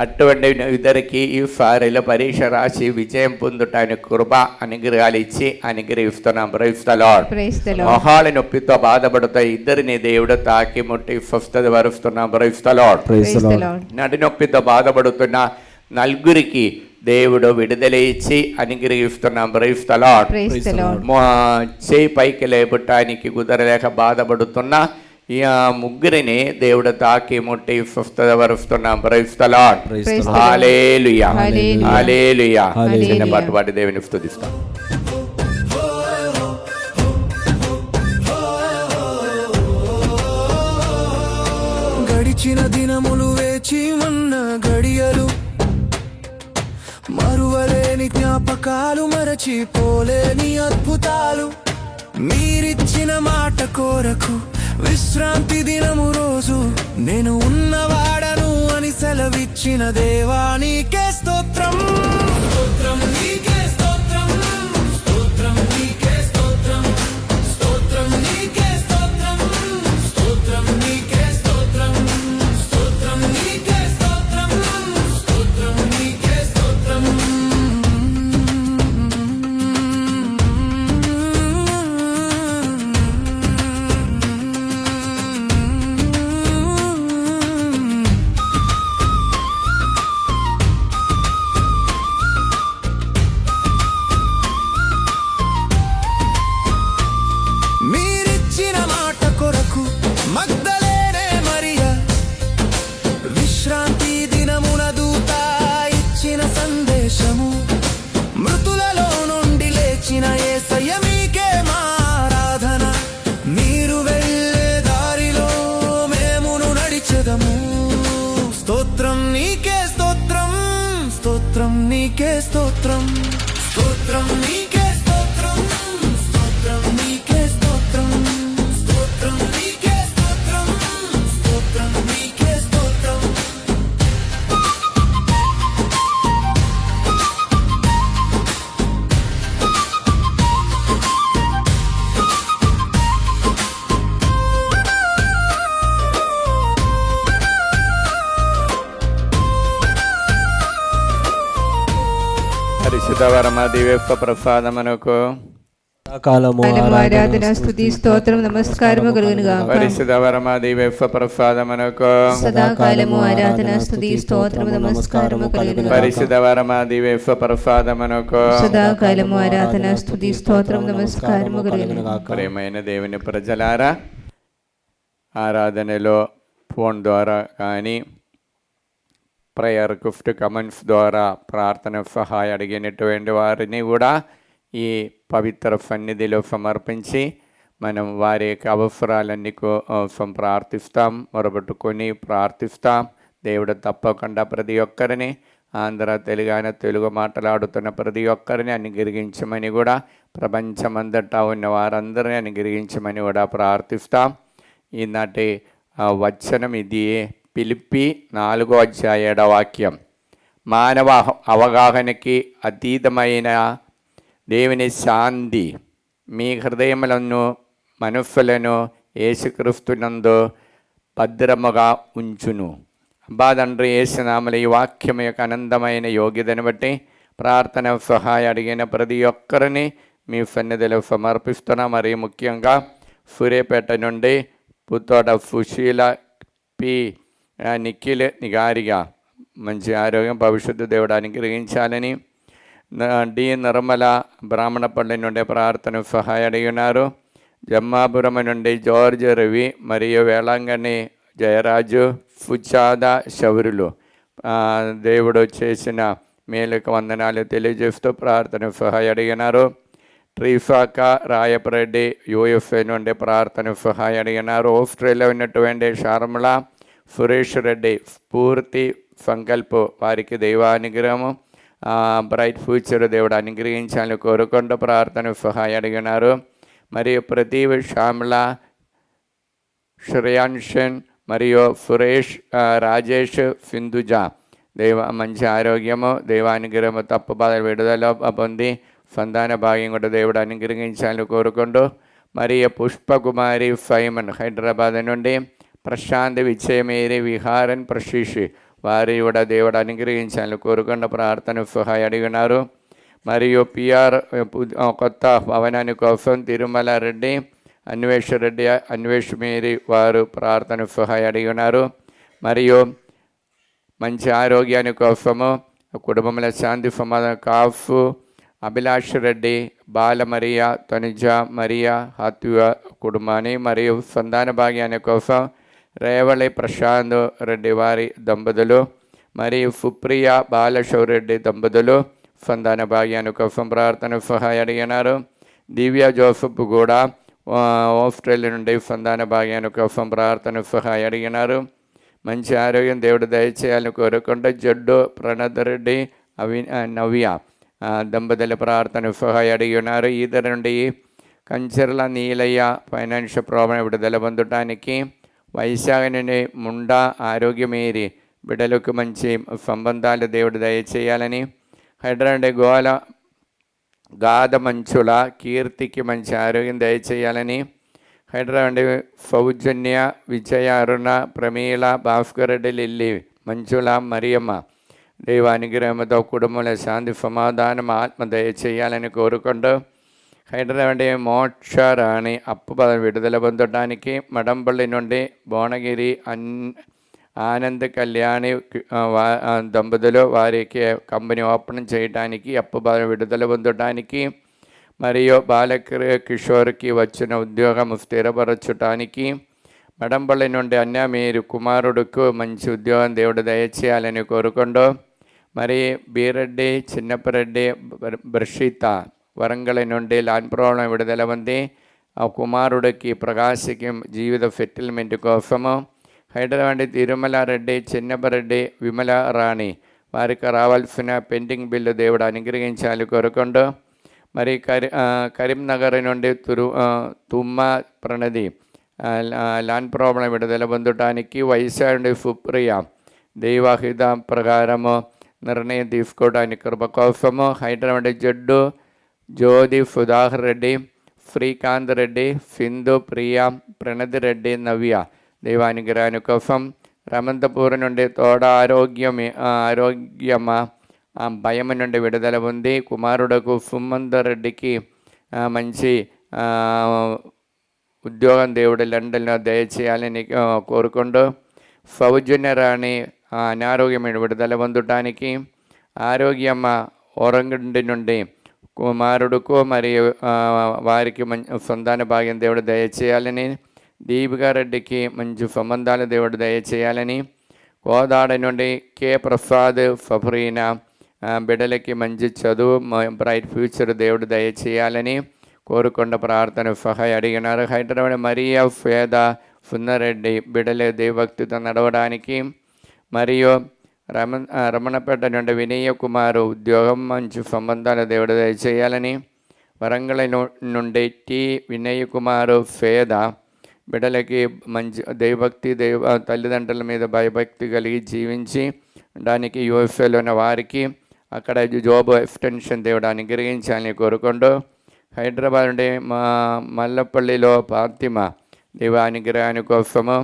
అటువంటి ఇద్దరికి ఈ సారిలో పరీక్ష రాసి విజయం పొందుటానికి కృప అనుగ్రహాలు ఇచ్చి అనుగ్రహిస్తున్నాం. Praise the lord. మొహాల నొప్పితో బాధపడుతూ ఇద్దరిని దేవుడు తాకి ముట్టి స్వస్థత వరుస్తున్నాం. Praise the lord. నడి నొప్పితో బాధపడుతున్న నలుగురికి దేవుడు విడుదల ఇచ్చి అనుగ్రహిస్తున్నాం. Praise the lord. చేయి పైకి లేపటానికి కుదరలేక బాధపడుతున్న ఈ ముగ్గురిని దేవుడు తాకి ముట్టి స్వస్థత వరుస్తున్నాం. Praise the lord. Hallelujah, hallelujah. చిన్న పాటు దేవుని స్తుతిస్తాం. గడిచిన దినములు వేచి ఉన్న గడియలు, మరువలేని జ్ఞాపకాలు, మరచిపోలేని అద్భుతాలు. మీరిచ్చిన మాట కోరకు విశ్రాంతి దినము రోజు, నేను ఉన్నవాడను అని సెలవిచ్చిన దేవా నీకే స్తోత్రం. స్తోత్రం నీకే స్తోత్రం, స్తోత్రం నీకే స్తోత్రం, స్తోత్రం నీకే స్తోత్రం, స్తోత్రం నీకే స్తోత్రం, స్తోత్రం నీకే స్తోత్రం, స్తోత్రం నీకే స్తోత్రం. మీరిచ్చిన మాట కొరకు మగ్దలేనే మరియ, విశ్రాంతి దినమున దూత ఇచ్చిన సందేశము, మృతులలో నుండి లేచిన యేసయ్య మీకే మా ఆరాధన. మీరు వెళ్ళే దారిలో మేమును నడిచెదము. స్తోత్రం నీకే స్తోత్రం, స్తోత్రం నీకే స్తోత్రం, స్తోత్రం నీకే స్తోత్రం, స్తోత్రం నీకే స్తోత్రం, స్తోత్రం నీకే స్తోత్రం, స్తోత్రం నీకే స్తోత్రం. పరిశుద్ధ పరమ దివ్య ప్రసాదమునకు సదాకాలము ఆరాధన స్తుతి స్తోత్రం నమస్కారము కలుగునుగాక. పరిశుద్ధ పరమ దివ్య ప్రసాదమునకు సదాకాలము ఆరాధన స్తుతి స్తోత్రం నమస్కారము కలుగునుగాక. పరిశుద్ధ పరమ దివ్య ప్రసాదమునకు సదాకాలము ఆరాధన స్తుతి స్తోత్రం నమస్కారము కలుగునుగాక. ప్రేమైన దేవుని ప్రజలారా, ఆరాధనలో ఫోన్ ద్వారా కానీ ప్రేయర్ గిఫ్ట్ కమెంట్స్ ద్వారా ప్రార్థన సహాయం అడిగినటువంటి వారిని కూడా ఈ పవిత్ర సన్నిధిలో సమర్పించి మనం వారి యొక్క అవసరాలన్నీ కోసం ప్రార్థిస్తాం, మొరబెట్టుకొని ప్రార్థిస్తాం. దేవుడు తప్పకుండా ప్రతి ఒక్కరిని, ఆంధ్ర తెలుగు మాట్లాడుతున్న ప్రతి ఒక్కరిని అనుగ్రహించమని కూడా, ప్రపంచమంతటా ఉన్న వారందరినీ అనుగ్రహించమని కూడా ప్రార్థిస్తాం. ఈనాటి వచనం ఇది, ఫిలిప్పీ 4:7 వాక్యం. మానవ అవగాహనకి అతీతమైన దేవుని శాంతి మీ హృదయములను మనస్సులను యేసుక్రీస్తునందు భద్రముగా ఉంచును. అబ్బా తండ్రి, యేసునామములో ఈ వాక్యం యొక్క ఆనందమైన యోగ్యతను బట్టి ప్రార్థన సహాయం అడిగిన ప్రతి ఒక్కరిని మీ సన్నిధిలో సమర్పిస్తున్నా. మరి ముఖ్యంగా సూర్యాపేట నుండి పుత్తోట సుశీల పి నిఖిల్ నిగారిగా మంచి ఆరోగ్యం భవిష్యత్తు దేవుడు అనుగ్రహించాలని. డి నిర్మల బ్రాహ్మణపల్లి నుండి ప్రార్థన సహాయం అడిగినారు. జమ్మాపురం నుండి జార్జ్ రవి మరియు వేళాంగణి జయరాజు సుజాత శౌరులు దేవుడు చేసిన మేలుకు వందనాలు తెలియజేస్తూ ప్రార్థన సహాయం అడిగినారు. ట్రీఫాక రాయపరెడ్డి యూఎఫ్ఏ నుండి ప్రార్థన సహాయం అడిగినారు. ఆస్ట్రేలియా ఉన్నటువంటి షార్మల సురేష్ రెడ్డి పూర్తి సంకల్పం వారికి దైవానుగ్రహము బ్రైట్ ఫ్యూచర్ దేవుడు అనుగ్రహించాలని కోరుకుంటూ ప్రార్థన సహాయం అడిగినారు. మరియు ప్రదీప్ శ్యామల శ్రేయాన్షన్ మరియు సురేష్ రాజేష్ సింధుజ మంచి ఆరోగ్యము దైవానుగ్రహము తప్పు బాధలు విడుదల పొంది సంతాన భాగ్యం కూడా దేవుడు అనుగ్రహించాలని కోరుకుంటూ మరియు పుష్పకుమారి సైమన్ హైదరాబాద్ నుండి ప్రశాంత్ విజయమేరి విహారన్ ప్రశీష్ వారి కూడా దేవుడు అనుగ్రహించాలని కోరుకుంటూ ప్రార్థన సహాయం అడిగినారు. మరియు పిఆర్ కొత్త భవనాన్ని కోసం తిరుమల రెడ్డి అన్వేష్ అన్వేష్ మేరీ వారు ప్రార్థన సహాయం అడిగినారు. మరియు మంచి ఆరోగ్యాన్ని కోసము కుటుంబంలో శాంతి సమాధానం కాఫు అభిలాష్ రెడ్డి బాల మరియా తనుజ మరియా హత్వ కుటుంబాన్ని మరియు సంతాన భాగ్యాన్ని కోసం రేవళి ప్రశాంత్ రెడ్డి వారి దంపతులు మరియు సుప్రియ బాలశౌరెడ్డి దంపతులు సంతాన భాగ్యాన్ని కోసం ప్రార్థన సహాయం అడిగినారు. దివ్య జోసఫ్ కూడా ఆస్ట్రేలియా నుండి సంతాన భాగ్యాన్ని కోసం ప్రార్థన సహాయం అడిగినారు. మంచి ఆరోగ్యం దేవుడు దయచేయాలని కోరుకుంటూ జడ్డు ప్రణద్ రెడ్డి నవ్య దంపతుల ప్రార్థన సహాయం అడిగినారు. ఈదర నుండి కంచర్ల నీలయ్య ఫైనాన్షియల్ ప్రాబ్లం విడుదల పొందటానికి. వైశాఖ నుండి ముండా ఆరోగ్యమేరి బిడ్డలకు మంచి సంబంధాలు దేవుడు దయచేయాలని. హైదరాబాద్ గాథ మంచుల కీర్తికి మంచి ఆరోగ్యం దయచేయాలని. హైదరాబాద్ సౌజన్య విజయ అరుణ ప్రమీల భాస్కర్ రెడ్డి లిల్లీ మంచుల మరియమ్మ దైవానుగ్రహంతో కుటుంబంలో శాంతి సమాధానం ఆత్మ దయచేయాలని కోరుకుంటూ హైదరాబాద్ మోక్ష రాణి అప్పు పదవి విడుదల పొందడానికి. మడంపల్లి నుండి భువనగిరి ఆనంద్ కళ్యాణి దంపతులు వారికి కంపెనీ ఓపెన్ చేయడానికి అప్పు పదవి విడుదల పొందడానికి. మరియు బాలకిషోర్కి వచ్చిన ఉద్యోగం స్థిరపరచడానికి. మడంపల్లి నుండి మీరు కుమారుడుకు మంచి ఉద్యోగం దేవుడు దయచేయాలని కోరుకుంటూ మరి బీరెడ్డి చిన్నప్పరెడ్డి బ్రషిత వరంగల్ నుండి లాన్ ప్రాబ్లం విడుదల ఉంది. ఆ కుమారుడికి ప్రకాశకి జీవిత సెటిల్మెంట్ కోసము. హైదరాబాద్ తిరుమల రెడ్డి చిన్నప్పరెడ్డి విమల రాణి వారికి రావాల్సిన పెండింగ్ బిల్లు దేవుడు అనుగ్రహించాలి కోరుకుంటూ మరి కరీంనగర్ నుండి తుమ్మ ప్రణది లాన్ ప్రాబ్లం విడుదల పొందటానికి. వైశాఖ నుండి సుప్రియ దైవహిత ప్రకారము నిర్ణయం తీసుకోవడానికి కృప కోసము. హైదరాబాద్ జడ్డు జ్యోతి సుధాకర్ రెడ్డి శ్రీకాంత్ రెడ్డి సింధు ప్రియ ప్రణతి రెడ్డి నవ్య దైవానుగ్రహాని కోసం. రమంతపూర్ నుండి తోడ ఆరోగ్యమా భయం నుండి విడుదల ఉంది. కుమారుడుకు సుమంత్ రెడ్డికి మంచి ఉద్యోగం దేవుడు లండన్లో దయచేయాలని కోరుకుంటూ సౌజన్య రాణి అనారోగ్యమైన విడుదల పొందటానికి. ఆరోగ్యమ్మ ఓరంగండి నుండి కుమారుడుకు మరియు వారికి మంచి సంతాన భాగ్యం దేవుడు దయచేయాలని. దీపికా రెడ్డికి మంచి సంబంధాలు దేవుడు దయచేయాలని. కోదాడ నుండి కె ప్రసాద్ ఫఫరీనా బిడ్డలకి మంచి చదువు బ్రైట్ ఫ్యూచర్ దేవుడు దయచేయాలని కోరుకొండ ప్రార్థన సహాయం అడిగినారు. హైదరాబాద్ మరియా ఫేద సుందరెడ్డి బిడ్డలే దేవభక్తితో నడవడానికి. మరియు రమణపేట నుండి వినయ కుమారు ఉద్యోగం మంచి సంబంధాలు దేవుడు దయచేయాలని. వరంగల్ నుండి టి వినయ్ కుమారు ఫేద బిడ్డలకి మంచి దైవభక్తి తల్లిదండ్రుల మీద భయభక్తి కలిగి జీవించి దానికి యూఎఫ్ఏలో ఉన్న వారికి అక్కడ జాబ్ ఎక్స్టెన్షన్ దేవుడు అనుగ్రహించాలని కోరుకుంటూ హైదరాబాద్ నుండి మల్లపల్లిలో ఫాతిమ దేవ అనుగ్రహాని కోసము.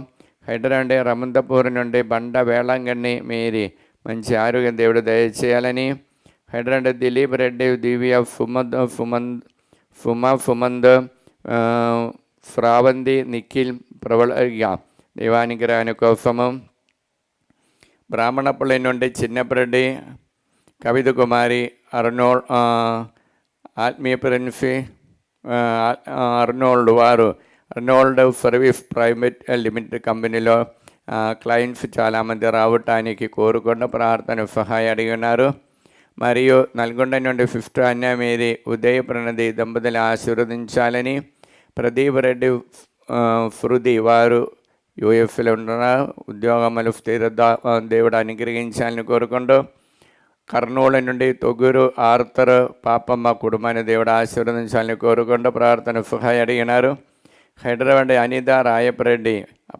హైదరాబాద్ రమంతపూర్ నుండి బండ వేళాంగణి మేరీ మంచి ఆరోగ్యం దేవుడు దయచేయాలని. హైదరాబాద్ దిలీప్ రెడ్డి దివ్య సుమంద్ స్రావంతి నిఖిల్ దైవానుగ్రహాన్ని కోసము. బ్రాహ్మణపల్లి నుండి చిన్నప్పటి కవిత కుమారి ఆత్మీయ ప్రిన్సి అర్నోల్డ్ వారు అర్నోల్డ్ సర్వీస్ ప్రైవేట్ లిమిటెడ్ కంపెనీలో క్లయింట్స్ చాలామంది రావటానికి కోరుకున్న ప్రార్థన సహాయం అడిగి ఉన్నారు. మరియు నల్గొండ నుండి 5th అన్యమేది ఉదయ ప్రణది దంపతులు ఆశీర్వదించాలని, ప్రదీప్ రెడ్డి శృతి వారు యూఎఫ్లో ఉంటున్నారు, ఉద్యోగములు స్థిరత దేవుడు అనుగ్రహించాలని కోరుకుంటూ, కర్నూలు నుండి తొగురు ఆర్తర్ పాపమ్మ కుటుంబాన్ని దేవుడు ఆశీర్వదించాలని కోరుకుంటూ ప్రార్థన సహాయం అడిగినారు. హైదరాబాద్ అనిత రాయపరెడ్డి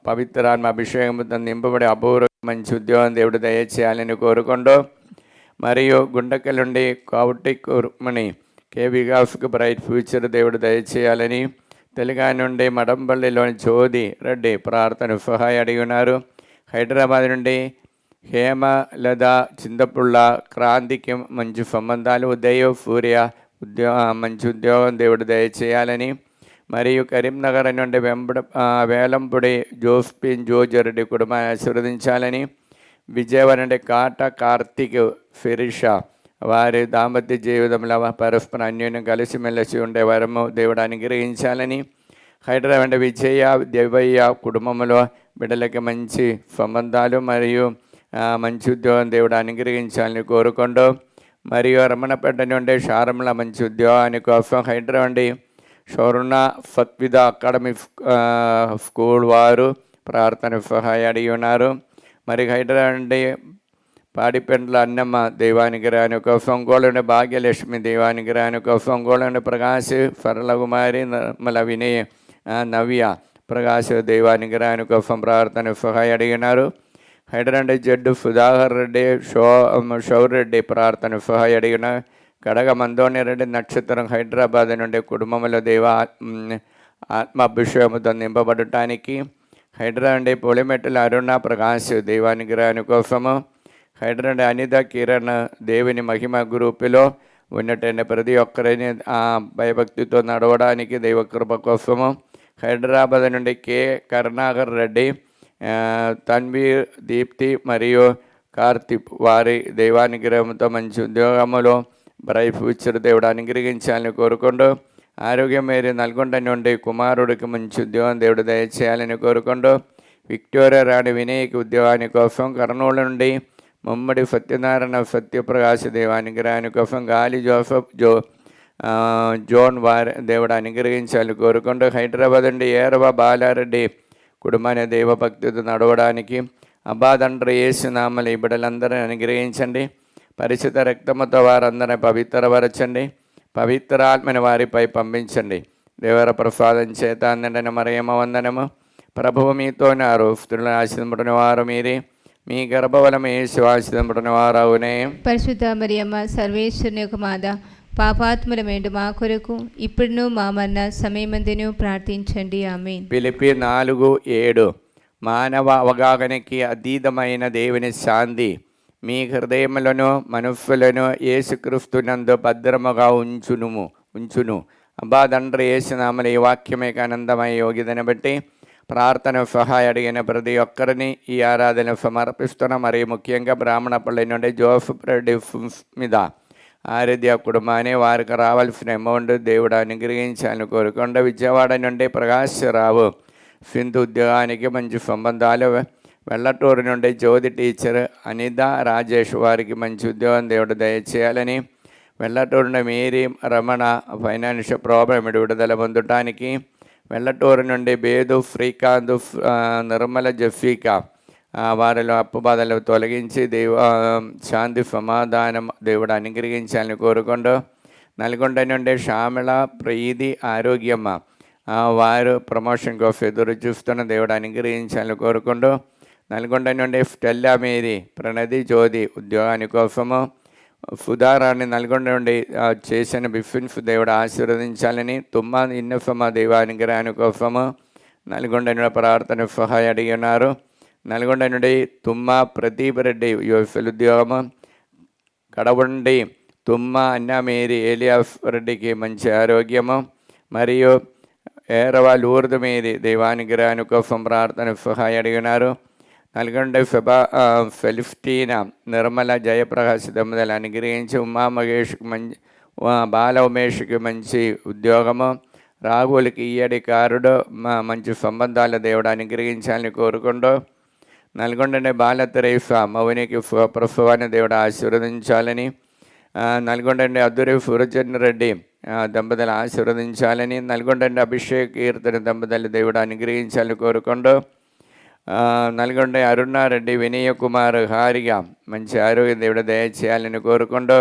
పవిత్రాత్మ అభిషేకంతో నింపబడి అపూర్వ మంచి ఉద్యోగం దేవుడు దయచేయాలని కోరుకుంటూ, మరియు గుండెకల్ నుండి కావుటి కుర్మణి కేవిగాస్కు బ్రైట్ ఫ్యూచర్ దేవుడు దయచేయాలని, తెలంగాణ నుండి మడంపల్లిలోని జ్యోతి రెడ్డి ప్రార్థన సహాయం అడిగినారు. హైదరాబాద్ నుండి హేమలత చింతపుళ్ళ క్రాంతికి మంచి సంబంధాలు, ఉదయ సూర్య మంచి ఉద్యోగం దేవుడు దయచేయాలని, మరియు కరీంనగర్ నుండి వేలంపుడి జోస్పిన్ జోజరెడ్డి కుటుంబాన్ని ఆశీర్వదించాలని, విజయవాడ నుండి కాట కార్తిక్ ఫిరిష వారి దాంపత్య జీవితంలో పరస్పర అన్యోన్యం కలిసిమెలిసి ఉండే వరము దేవుడు అనుగ్రహించాలని, హైదరాబాద్ విజయ దేవయ్య కుటుంబంలో బిడ్డలకి మంచి సంబంధాలు మరియు మంచి ఉద్యోగం దేవుడు అనుగ్రహించాలని కోరుకుంటూ, మరియు రమణపేట నుండి శారముల మంచి ఉద్యోగాని కోసం హైదరాబాద్ షౌర్ణ సత్విద అకాడమిక్ స్కూల్ వారు ప్రార్థన సహాయం అడిగి ఉన్నారు. మరి హైదరాబాద్ పాడిపెండ్ల అన్నమ్మ దైవానుగ్రహాన్ని కోసం, ఒంగోలు భాగ్యలక్ష్మి దైవానుగ్రహాన్ని కోసం, ఒంగోలు ప్రకాశ్ సరళకుమారి నిర్మల వినయ్ నవ్య ప్రకాశ్ దైవానుగ్రహాన్ని కోసం ప్రార్థన సహాయం అడిగినారు. హైదరాబాద్ జడ్డు సుధాకర్ రెడ్డి షౌర్ రెడ్డి ప్రార్థన సహాయం అడిగిన, కడగ మందోని రెడ్డి నక్షత్రం హైదరాబాద్ నుండి కుటుంబంలో ఆత్మ అభిషేకంతో నింపబడటానికి, హైదరాబాద్ పొలిమెట్టల అరుణ ప్రకాశ్ దైవానుగ్రహాన్ని కోసము, హైదరాబాద్ అనిత కిరణ్ దేవుని మహిమ గ్రూపులో ఉన్నటువంటి ప్రతి ఒక్కరిని భయభక్తితో నడవడానికి దైవ కృప కోసము, హైదరాబాద్ నుండి కె కరుణాకర్ రెడ్డి తన్వీర్ దీప్తి మరియు కార్తిక్ వారి దైవానుగ్రహంతో మంచి ఉద్యోగములో బ్రైట్ ఫ్యూచర్ దేవుడు అనుగ్రహించాలని కోరుకుంటూ, ఆరోగ్యం మేరీ నల్గొండ నుండి కుమారుడికి మంచి ఉద్యోగం దేవుడు దయచేయాలని కోరుకుంటూ, విక్టోరియా రాణి వినయ్కి ఉద్యోగాని కోసం కర్నూలు నుండి ముమ్మడి సత్యనారాయణ సత్యప్రకాశ దేవానుగ్రహాని కోసం గాలి జోసఫ్ జోన్ వారి దేవుడు అనుగ్రహించాలని కోరుకుంటూ, హైదరాబాద్ నుండి ఏరవ బాలారెడ్డి కుటుంబాన్ని దైవభక్తితో నడవడానికి అబ్బాదండ్రి యేసునామలు ఈ బిడ్డలందరినీ అనుగ్రహించండి. పరిశుద్ధ రక్తముతో వారందరినీ పవిత్రపరచండి, పవిత్రాత్మని వారిపై పంపించండి. దేవర ప్రసాదం చేత అందమైన మరియమ్మ వందనము. ప్రభువు మీతోనే ఆరోస్తులను ఆశీర్వదింపబడిన వారు మీరే, మీ గర్భఫలము యేసు ఆశీర్వదింపబడిన వారు అవునే. పరిశుద్ధ మరియమ్మ సర్వేశ్వరుని యొక్క మాత, పాపాత్ములమేంటి మా కొరకు ఇప్పుడును మా మరణ సమయమందును ప్రార్థించండి. ఆమేన్. ఫిలిప్పీ 4:7 మానవ అవగాహనకి అతీతమైన దేవుని శాంతి మీ హృదయములను మనస్సులను యేసుక్రీస్తునందు భద్రముగా ఉంచును. అబ్బా తండ్రి యేసునామములో ఈ వాక్యమే ఆనందమయ యోగ్యతను బట్టి ప్రార్థన సహాయం అడిగిన ప్రతి ఒక్కరిని ఈ ఆరాధన సమర్పిస్తున్న, మరి ముఖ్యంగా బ్రాహ్మణపల్లి నుండి జోసఫ్ రెడ్డి మీద ఆరాధ్య కుటుంబాన్ని వారికి రావాల్సిన అమౌంట్ దేవుడు అనుగ్రహించాలని కోరుకుంటూ, విజయవాడ నుండి ప్రకాశ్ రావు సింధు ఉద్యోగానికి మంచి సంబంధాలు, వెల్లటూరు నుండి జ్యోతి టీచర్ అనిత రాజేష్ వారికి మంచి ఉద్యోగం దేవుడు దయచేయాలని, వెల్లటూరు నుండి మేరీ రమణ ఫైనాన్షియల్ ప్రాబ్లం విడుదల పొందటానికి, వెల్లటూరు నుండి బేదు శ్రీకాంత్ నిర్మల జఫీకా వారిలో అప్పు బాధలు తొలగించి శాంతి సమాధానం దేవుడు అనుగ్రహించాలని కోరుకుంటూ, నల్గొండ నుండి శ్యామల ప్రీతి ఆరోగ్యమ్మ వారు ప్రమోషన్ కోసం ఎదురు చూస్తున్న దేవుడు అనుగ్రహించాలని కోరుకుంటూ, నల్గొండ నుండి స్టెల్లా మేరీ ప్రణతి జ్యోతి ఉద్యోగాని కోసము, సుధారాన్ని నల్గొండ నుండి చేసిన బిఫిన్స్ దేవుడు ఆశీర్వదించాలని, తుమ్మ ఇన్నఫమ దైవానుగ్రహాని కోసము నల్గొండ నుండి ప్రార్థన సహాయం అడిగి ఉన్నారు. నల్గొండ నుండి తుమ్మ ప్రదీప్ రెడ్డి యుఎఫ్ఎల్ ఉద్యోగము, కడవండి తుమ్మ అన్నమేరి ఏలియాస్ రెడ్డికి మంచి ఆరోగ్యము, మరియు ఏరవ లూర్దు మీది దైవానుగ్రహాని కోసం ప్రార్థన సహాయ అడిగినారు. నల్గొండ ఫెలిఫ్టీన నిర్మల జయప్రకాశ్ దంపతులు అనుగ్రహించి ఉమామహేష్కి బాల ఉమేష్కి మంచి ఉద్యోగము, రాఘులకి ఈయడి కారుడు మంచి సంబంధాల దేవుడు అనుగ్రహించాలని కోరుకుంటూ, నల్గొండ బాల తెరేసా మౌనికి ప్రసవాన్ని దేవుడు ఆశీర్వదించాలని, నల్గొండ అద్దూరి సూరచంద్ర రెడ్డి దంపతులు ఆశీర్వదించాలని, నల్గొండ అభిషేక్ కీర్తన దంపతులు దేవుడు అనుగ్రహించాలని కోరుకుంటూ, నల్గొండ అరుణారెడ్డి వినయ కుమార్ హారిగా మంచి ఆరోగ్య దేవుడు దయచేయాలని కోరుకుంటూ,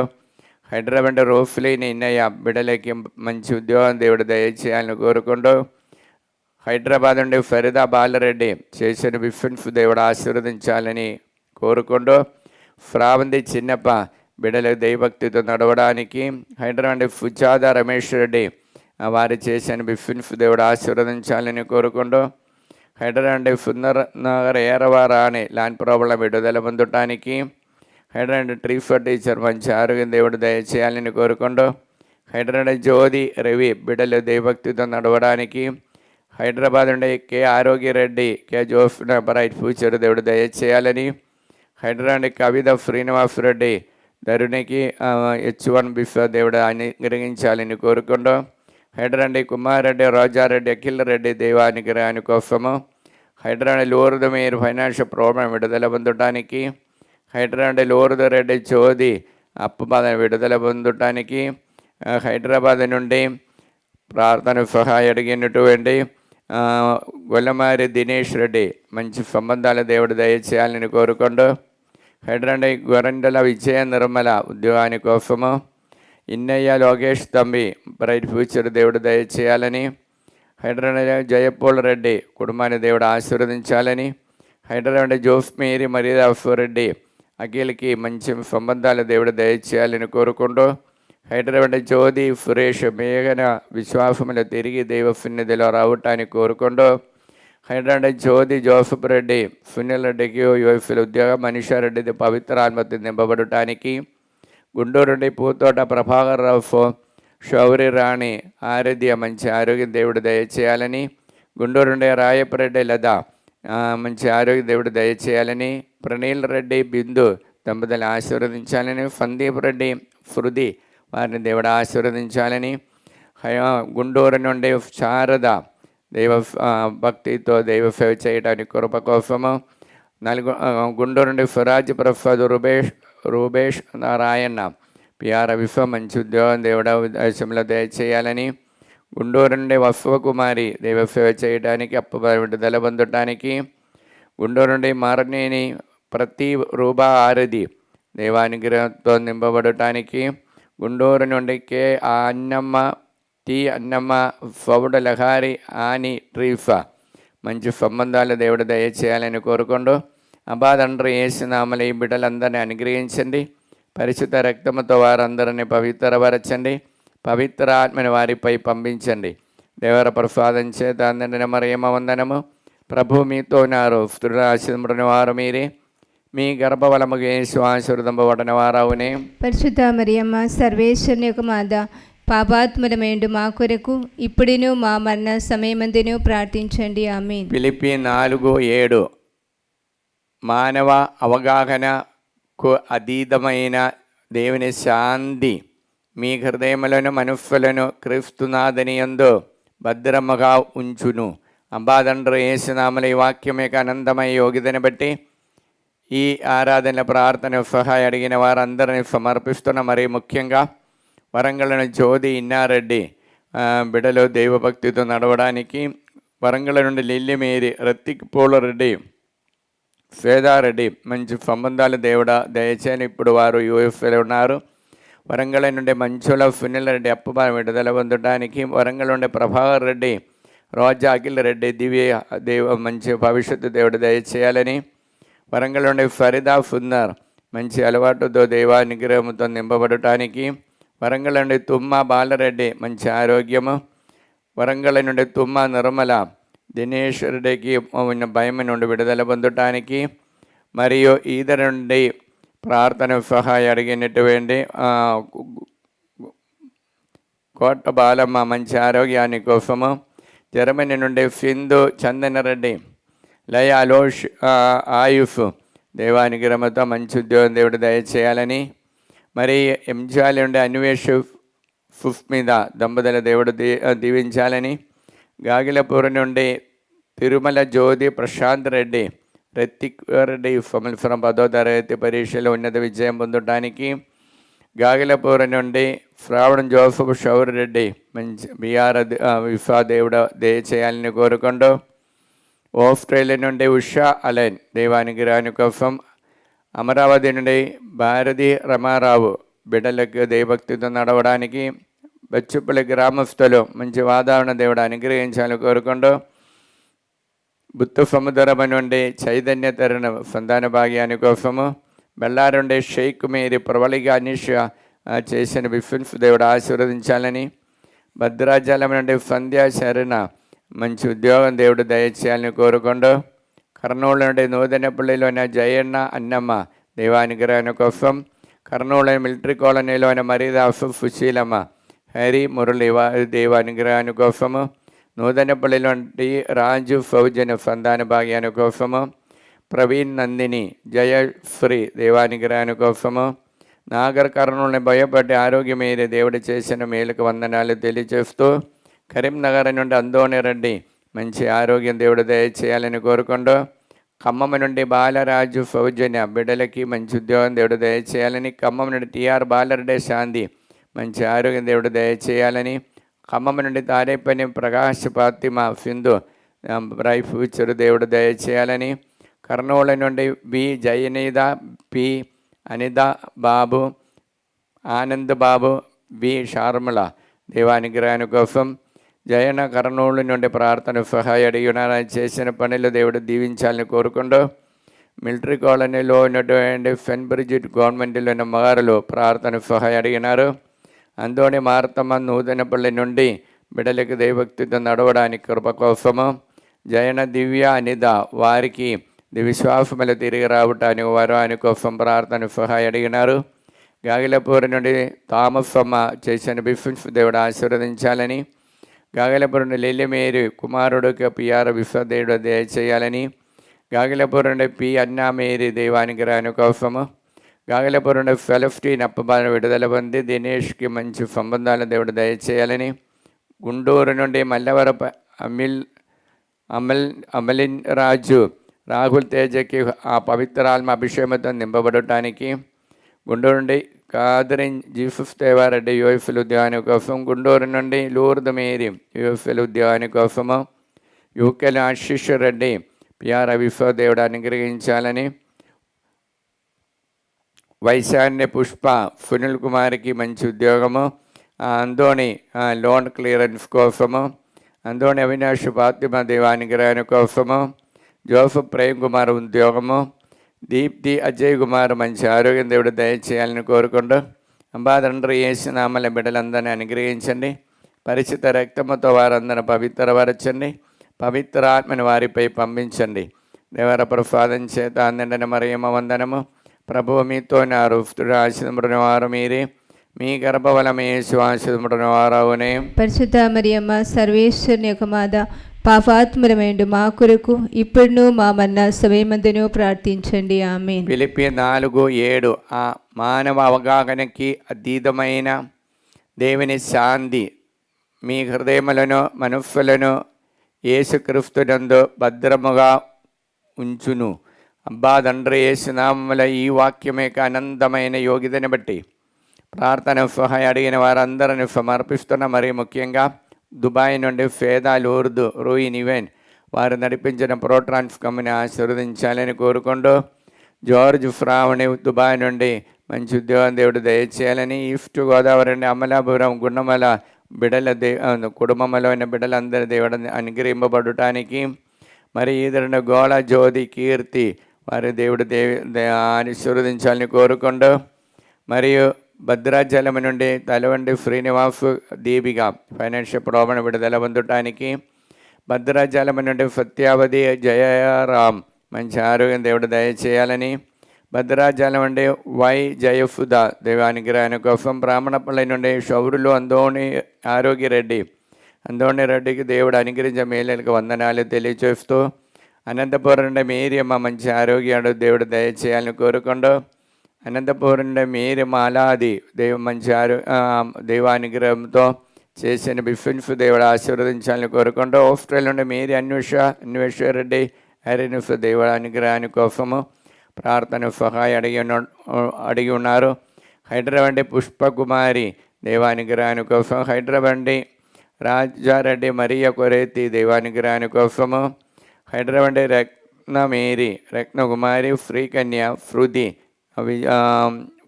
హైదరాబాద్ రోఫ్లీని ఇన్నయ్య బిడలకి మంచి ఉద్యోగం దేవుడు దయచేయాలని కోరుకుంటూ, హైదరాబాద్ నుండి ఫరీదా బాలరెడ్డి చేసిన విఫెన్స్ దేవుడు ఆశీర్వదించాలని కోరుకుంటూ, ఫ్రావంతి చిన్నప్ప బిడలకు దైవభక్తితో నడవడానికి, హైదరాబాద్ ఫుజాద రమేష్ రెడ్డి వారి చేసిన విఫెన్స్ దేవుడు ఆశీర్వదించాలని కోరుకుంటూ, హైదరాబాద్ సుందర్ నగర్ ఏరవారాని ల్యాండ్ ప్రాబ్లం విడుదల పొందటానికి, హైదరాబాద్ ట్రీఫర్ టీచర్ మంచి ఆరోగ్యం దేవుడు దయచేయాలని కోరుకుంటూ, హైదరాబాద్ జ్యోతి రవి బిడ్డలు దైవభక్తితో నడవడానికి, హైదరాబాద్ నుండి కే ఆరోగ్యరెడ్డి కే జోఫ్న బ్రైట్ ఫ్యూచర్ దేవుడు దయచేయాలని, హైదరాబాద్ కవిత శ్రీనివాస్ రెడ్డి ధరునికి H1 బిఫ్ దేవుడు అనుగ్రహించాలని కోరుకుంటూ, హైదరాబాద్ కుమారెడ్డి రోజారెడ్డి అఖిల్ రెడ్డి దైవానుగ్రహాని కోసము, హైదరాబాద్ లూర్దు మీరు ఫైనాన్షియల్ ప్రాబ్లం విడుదల పొందటానికి, హైదరాబాద్ లూర్దు రెడ్డి చోది అప్పు బాధ విడుదల పొందటానికి, హైదరాబాద్ నుండి ప్రార్థన సహాయ అడిగినటువంటి గొల్లమారి దినేష్ రెడ్డి మంచి సంబంధాల దేవుడు దయచేయాలని కోరుకుంటూ, హైదరాబాద్ గొరండల విజయ నిర్మల ఉద్యోగాని కోసము, ఇన్నయ్య లోకేష్ తంబి బ్రైట్ ఫ్యూచర్ దేవుడు దయచేయాలని, హైదరాబాద్ జయపూల్ రెడ్డి కుటుంబాన్ని దేవుడు ఆశీర్వదించాలని, హైదరాబాద్ జోస్మీరి మరీదాఫరెడ్డి అఖిల్కి మంచి సంబంధాల దేవుడు దయచేయాలని కోరుకుంటూ, హైదరాబాద్ జ్యోతి సురేష్ మేఘన విశ్వాసములు తిరిగి దైవ సన్నిధిలో రావటానికి కోరుకుంటూ, హైదరాబాద్ జ్యోతి జోసఫ్ రెడ్డి సునీల్ రెడ్డికి యుఎఫ్ఎల్ ఉద్యోగం, మనీషారెడ్డిది పవిత్ర ఆత్మతో నింపబడటానికి, గుంటూరు నుండి పూతోట ప్రభాకర్ రావు శౌరి రాణి ఆరాధ్య మంచి ఆరోగ్యం దేవుడు దయచేయాలని, గుంటూరు నుండి రాయపరెడ్డి లత మంచి ఆరోగ్య దేవుడు దయచేయాలని, ప్రణీల్ రెడ్డి బిందు దంపతులు ఆశీర్వదించాలని, సందీప్ రెడ్డి శృతి వారిని దేవుడు ఆశీర్వదించాలని, గుంటూరు నుండి శారద దైవ భక్తితో దైవ సేవ చేయడానికి కృప కోసము, గుంటూరు నుండి ఫరాజ్ ప్రసాద్ రూబేష్ నారాయణ పిఆర్ విశ్వ మంచి ఉద్యోగం దేవుడ దేశంలో దయచేయాలని, గుంటూరు నుండి వస్వకుమారి దైవ సేవ చేయడానికి అప్పు విడుదల పొందటానికి, గుంటూరు నుండి మారనేని ప్రతి రూబా ఆరది దైవానుగ్రహంతో నింపబడటానికి, గుంటూరు నుండి కే అన్నమ్మ టి అన్నమ్మ ఫౌడ లహారి ఆని ట్రీఫా మంచి సంబంధాలు దేవుడు దయచేయాలని కోరుకుంటూ, అబ్బా తండ్రి యేసునామములో ఈ బిడ్డలందరినీ అనుగ్రహించండి, పరిశుద్ధ రక్తముతో వారందరినీ పవిత్రపరచండి, పవిత్ర ఆత్మని వారిపై పంపించండి. దేవర ప్రసాదం చేత అందరిని మరియమ్మ వందనము, ప్రభు మీతో ఉన్నారు, స్త్రీల ఆశీర్వదింపబడిన వారు మీరే, మీ గర్భఫలముగా యేసు ఆశీర్వదింపబడిన వారవునే. పరిశుద్ధ మరియమ్మ సర్వేశ్వరుని యొక్క మాత, పాపాత్ములమేండు మా కొరకు ఇప్పుడును మా మరణ సమయమందును ప్రార్థించండి. ఆమేన్. ఫిలిప్పీ 4:7 మానవ అవగాహనకు అతీతమైన దేవుని శాంతి మీ హృదయములను మనస్సులను క్రీస్తునాథనియందు భద్రముగా ఉంచును. అంబాదండ్రు యేసునామములో ఈ వాక్యం యొక్క అనంతమైన యోగ్యతను బట్టి ఈ ఆరాధన ప్రార్థన సహాయ అడిగిన వారందరినీ సమర్పిస్తున్న, మరీ ముఖ్యంగా వరంగల్ జ్యోతి ఇన్నారెడ్డి బిడలో దైవభక్తితో నడవడానికి, వరంగల్ నుండి లిల్లిమేరి రత్తిక్ పూలరెడ్డి శ్వేదారెడ్డి మంచి సంబంధాలు దేవుడా దయచేయని ఇప్పుడు వారు యూఎఫ్ఏలో ఉన్నారు. వరంగల్ నుండి మంచుల సునీల్ రెడ్డి అప్పు విడుదల పొందడానికి, వరంగల్ నుండి ప్రభాకర్ రెడ్డి రోజా అఖిల్ రెడ్డి దివ్య మంచి భవిష్యత్తు దేవుడు దయచేయాలని, వరంగల్ నుండి ఫరీదా సుందర్ మంచి అలవాటుతో దైవానుగ్రహంతో నింపబడటానికి, వరంగల్ నుండి తుమ్మ బాలరెడ్డి మంచి ఆరోగ్యము, వరంగల్ నుండి తుమ్మ నిర్మల దినేష్ రెడ్డికి ఉన్న భయం నుండి విడుదల పొందటానికి, మరియు ఈద నుండి ప్రార్థన సహాయ అడిగినటువంటి కోట బాలమ్మ మంచి ఆరోగ్యాన్ని కోసము, జర్మనీ నుండి ఫిందు చందన రెడ్డి, లయ అలోష్ ఆయుఫ్ దేవానికి రమతో మంచి ఉద్యోగం దేవుడు దయచేయాలని, మరి ఎంజాలి నుండి అన్వేష్ ఫుఫ్ మీద దంపతుల దేవుడు దీవించాలని, గాగిలపూర్ నుండి తిరుమల జ్యోతి ప్రశాంత్ రెడ్డి, రితిక్ రెడ్డి ఫమల్ఫరం 10వ తరగతి పరీక్షలో ఉన్నత విజయం పొందడానికి, గాగిలపూర్ నుండి శ్రావణం జోసఫ్ షౌర్ రెడ్డి మంచి బీఆర్ విఫా దేవుడు దయచేయాలని కోరుకుంటూ, ఆస్ట్రేలియా నుండి ఉషా అలెన్ దేవానికి రాని కోసం, అమరావతి నుండి భారతి రమారావు బిడ్డలకు దైవభక్తితో నడవడానికి, బచ్చుపల్లి గ్రామస్తులు మంచి వాతావరణ దేవుడు అనుగ్రహించాలని కోరుకుంటూ, బుత్తు సముద్రం నుండి చైతన్య తరుణ సంతాన భాగ్యాని కోసము, బెల్లారి నుండి షేక్ మేరీ ప్రబలిగా అనిష చేసిన బిఫిన్స్ దేవుడు ఆశీర్వదించాలని, భద్రాచలం నుండి సంధ్యా శరణ మంచి ఉద్యోగం దేవుడు దయచేయాలని కోరుకుంటూ, కర్నూలు నుండి నూతనపల్లిలోని జయన్న అన్నమ్మ దేవానుగ్రహం కోసం, కర్నూలు మిలిటరీ కాలనీలోని మరీదా సుశీలమ్మ హరి మురళి దేవానుగ్రహాని కోసము, నూతనపల్లిలోని రాజు ఫౌజన్ సంతాన భాగ్యాని కోసము, ప్రవీణ్ నందిని జయశ్రీ దేవానుగ్రహాని కోసము, నాగర్ కర్నూలుని భయపడి ఆరోగ్యమేరే దేవుడు చేసిన మేలుకు వందనాలు తెలియజేస్తూ, కరీంనగర్ నుండి అందోని రెడ్డి మంచి ఆరోగ్యం దేవుడు దయచేయాలని కోరుకుంటూ, ఖమ్మం నుండి బాలరాజు సౌజన్య బిడ్డలకి మంచి ఉద్యోగం దేవుడు దయచేయాలని, ఖమ్మం నుండి టిఆర్ బాలరెడ్డి శాంతి మంచి ఆరోగ్యం దేవుడు దయచేయాలని, ఖమ్మం నుండి తారేపల్లి ప్రకాష్ ఫాతిమా సింధు బ్రైట్ ఫ్యూచర్ దేవుడు దయచేయాలని, కర్నూలు నుండి బి జయనీద, పి అనిత బాబు, ఆనంద్ బాబు, బి షార్ముల దేవానుగ్రహాని కోసం, జయన కర్నూలు నుండి ప్రార్థన సహాయ అడిగినారని చేసిన పనులు దేవుడు దీవించాలని కోరుకుంటూ, మిలిటరీ కాలనీలో ఉన్నటువంటి ఫెన్ బ్రిడ్జిట్ గవర్నమెంట్లో ఉన్న మగారులు ప్రార్థన సహాయ అడిగినారు. అందులోని మార్తమ్మ నూతనపల్లి నుండి బిడ్డలకు దైవభక్తితో నడవడానికి కృప కోసము, జయన దివ్య అనిత వారికి విశ్వాసములు తిరిగి రావటానికి వారి కోసం ప్రార్థన సహాయ అడిగినారు. గాగిలపూర్ నుండి తామసమ్మ చేసిన బిఫిన్స్ దేవుడు ఆశీర్వదించాలని, గాగిలపూర్ నుండి లిల్లిమేరి కుమారుడికి పిఆర్ విశ్వదేవుడు దయచేయాలని, గాగిలపూర్ నుండి పి అన్నామేరి దేవానుగ్రహాని కోసము, గాగిలపూర్ నుండి ఫెలస్టీన్ అప్పబాల విడుదల పొంది దినేష్కి మంచి సంబంధాలు దేవుడు దయచేయాలని, గుంటూరు నుండి మల్లవరప అమలిన్ రాజు రాహుల్ తేజకి ఆ పవిత్రాత్మ అభిషేకంతో నింపబడటానికి, గుంటూరు నుండి కాదరిన్ జీసస్ దేవారెడ్డి యూఎఫ్ఎల్ ఉద్యోగాని కోసం, గుంటూరు నుండి లూర్ద్ మేరీ యూఎఫ్ఎల్ ఉద్యోగాని కోసము, యూకెల్ ఆశిష్ రెడ్డి పిఆర్ విశ్వదేవుడు అనుగ్రహించాలని, వైశాన్య పుష్ప సునీల్ కుమార్కి మంచి ఉద్యోగము, అందోని లోన్ క్లియరెన్స్ కోసము, అందోని అవినాష్ ఫాతిమా దేవానుగ్రహాని కోసము, జోసఫ్ ప్రేమ్ కుమార్ ఉద్యోగము, దీప్తి అజయ్ కుమార్ మంచి ఆరోగ్యం దేవుడు దయచేయాలని కోరుకుంటూ, అంబాదండ్రి యేసునామల బిడ్డలందరినీ అనుగ్రహించండి, పరిచిత రక్తముతో వారందరూ పవిత్రపరచండి, పవిత్ర ఆత్మని వారిపై పంపించండి. దేవర ప్రసాదం చేత అందరిని మరియమ్మ వందనము. ప్రభువు మీతో నారు ఆశీర్వదించిన వారు మీరే, మీ గర్భఫలమే యేసు ఆశీర్వదించిన వారవునే. పరిశుద్ధ మరియమ్మ సర్వేశ్వరుని యొక్క మాత, పాపాత్ములమైండు మా కొరకు ఇప్పుడును మా మరణ సమయమందును ప్రార్థించండి. ఆమేన్. ఫిలిప్పీ 4:7 ఆ మానవ అవగాహనకి అతీతమైన దేవుని శాంతి మీ హృదయములను మనస్సులను యేసుక్రీస్తునందు భద్రముగా ఉంచును. అబ్బా తండ్రి యేసునామముల ఈ వాక్యం యొక్క అనంతమైన యోగ్యతని బట్టి ప్రార్థన సహాయ అడిగిన వారందరిని సమర్పిస్తున్న, మరి ముఖ్యంగా దుబాయ్ నుండి ఫేదా లూర్దు రూయిన్ ఈవెన్ వారు నడిపించిన ప్రోట్రాన్స్ కంపెనీ ఆశీర్వదించాలని కోరుకుంటూ, జార్జ్ ఫ్రావణి దుబాయ్ నుండి మంచి ఉద్యోగం దేవుడు దయచేయాలని, ఈస్ట్ గోదావరి నుండి అమలాపురం గుండమల బిడ్డల కుటుంబంలోని బిడ్డలందరి దేవుడు అనుగ్రహింపబడటానికి, మరి ఈదరిని గోళ జ్యోతి కీర్తి వారి దేవుడు ఆశీర్వదించాలని కోరుకుంటూ, మరియు భద్రాచలం నుండి తలవండి శ్రీనివాస్ దీపిక ఫైనాన్షియల్ ప్రాబ్లం విడుదల పొందటానికి, భద్రాచలం నుండి సత్యావతి జయరామ్ మంచి ఆరోగ్యం దేవుడు దయచేయాలని, భద్రాచలం నుండి వై జయఫుద దేవానుగ్రహాని కోసం, బ్రాహ్మణపల్లి నుండి షౌరులు అందోని ఆరోగ్యరెడ్డి అంతోని రెడ్డికి దేవుడు అనుగ్రహించే మేలులకు వందనాలు తెలియచేస్తూ, అనంతపురం నుండి మేరియమ్మ మంచి ఆరోగ్యాలు దేవుడు దయచేయాలని కోరుకుంటూ, అనంతపురం నుండి మేరియమ్మ అలాది మంచి దైవానుగ్రహంతో చేసిన బిఫిన్స్ దేవుడు ఆశీర్వదించాలని కోరుకుంటూ, ఆస్ట్రేలియా నుండి మేరీ అన్వేషరెడ్డి హరినిఫ్ దేవుడు అనుగ్రహాని కోసము ప్రార్థన సహాయ అడిగి ఉన్నారు. హైదరాబాద్ పుష్పకుమారి దేవానుగ్రహాని కోసం, హైదరాబాద్ రాజారెడ్డి మరియ కొరేతి దేవానుగ్రహాని కోసము, హైదరాబాద్ రత్నకుమారి శ్రీకన్య శృతి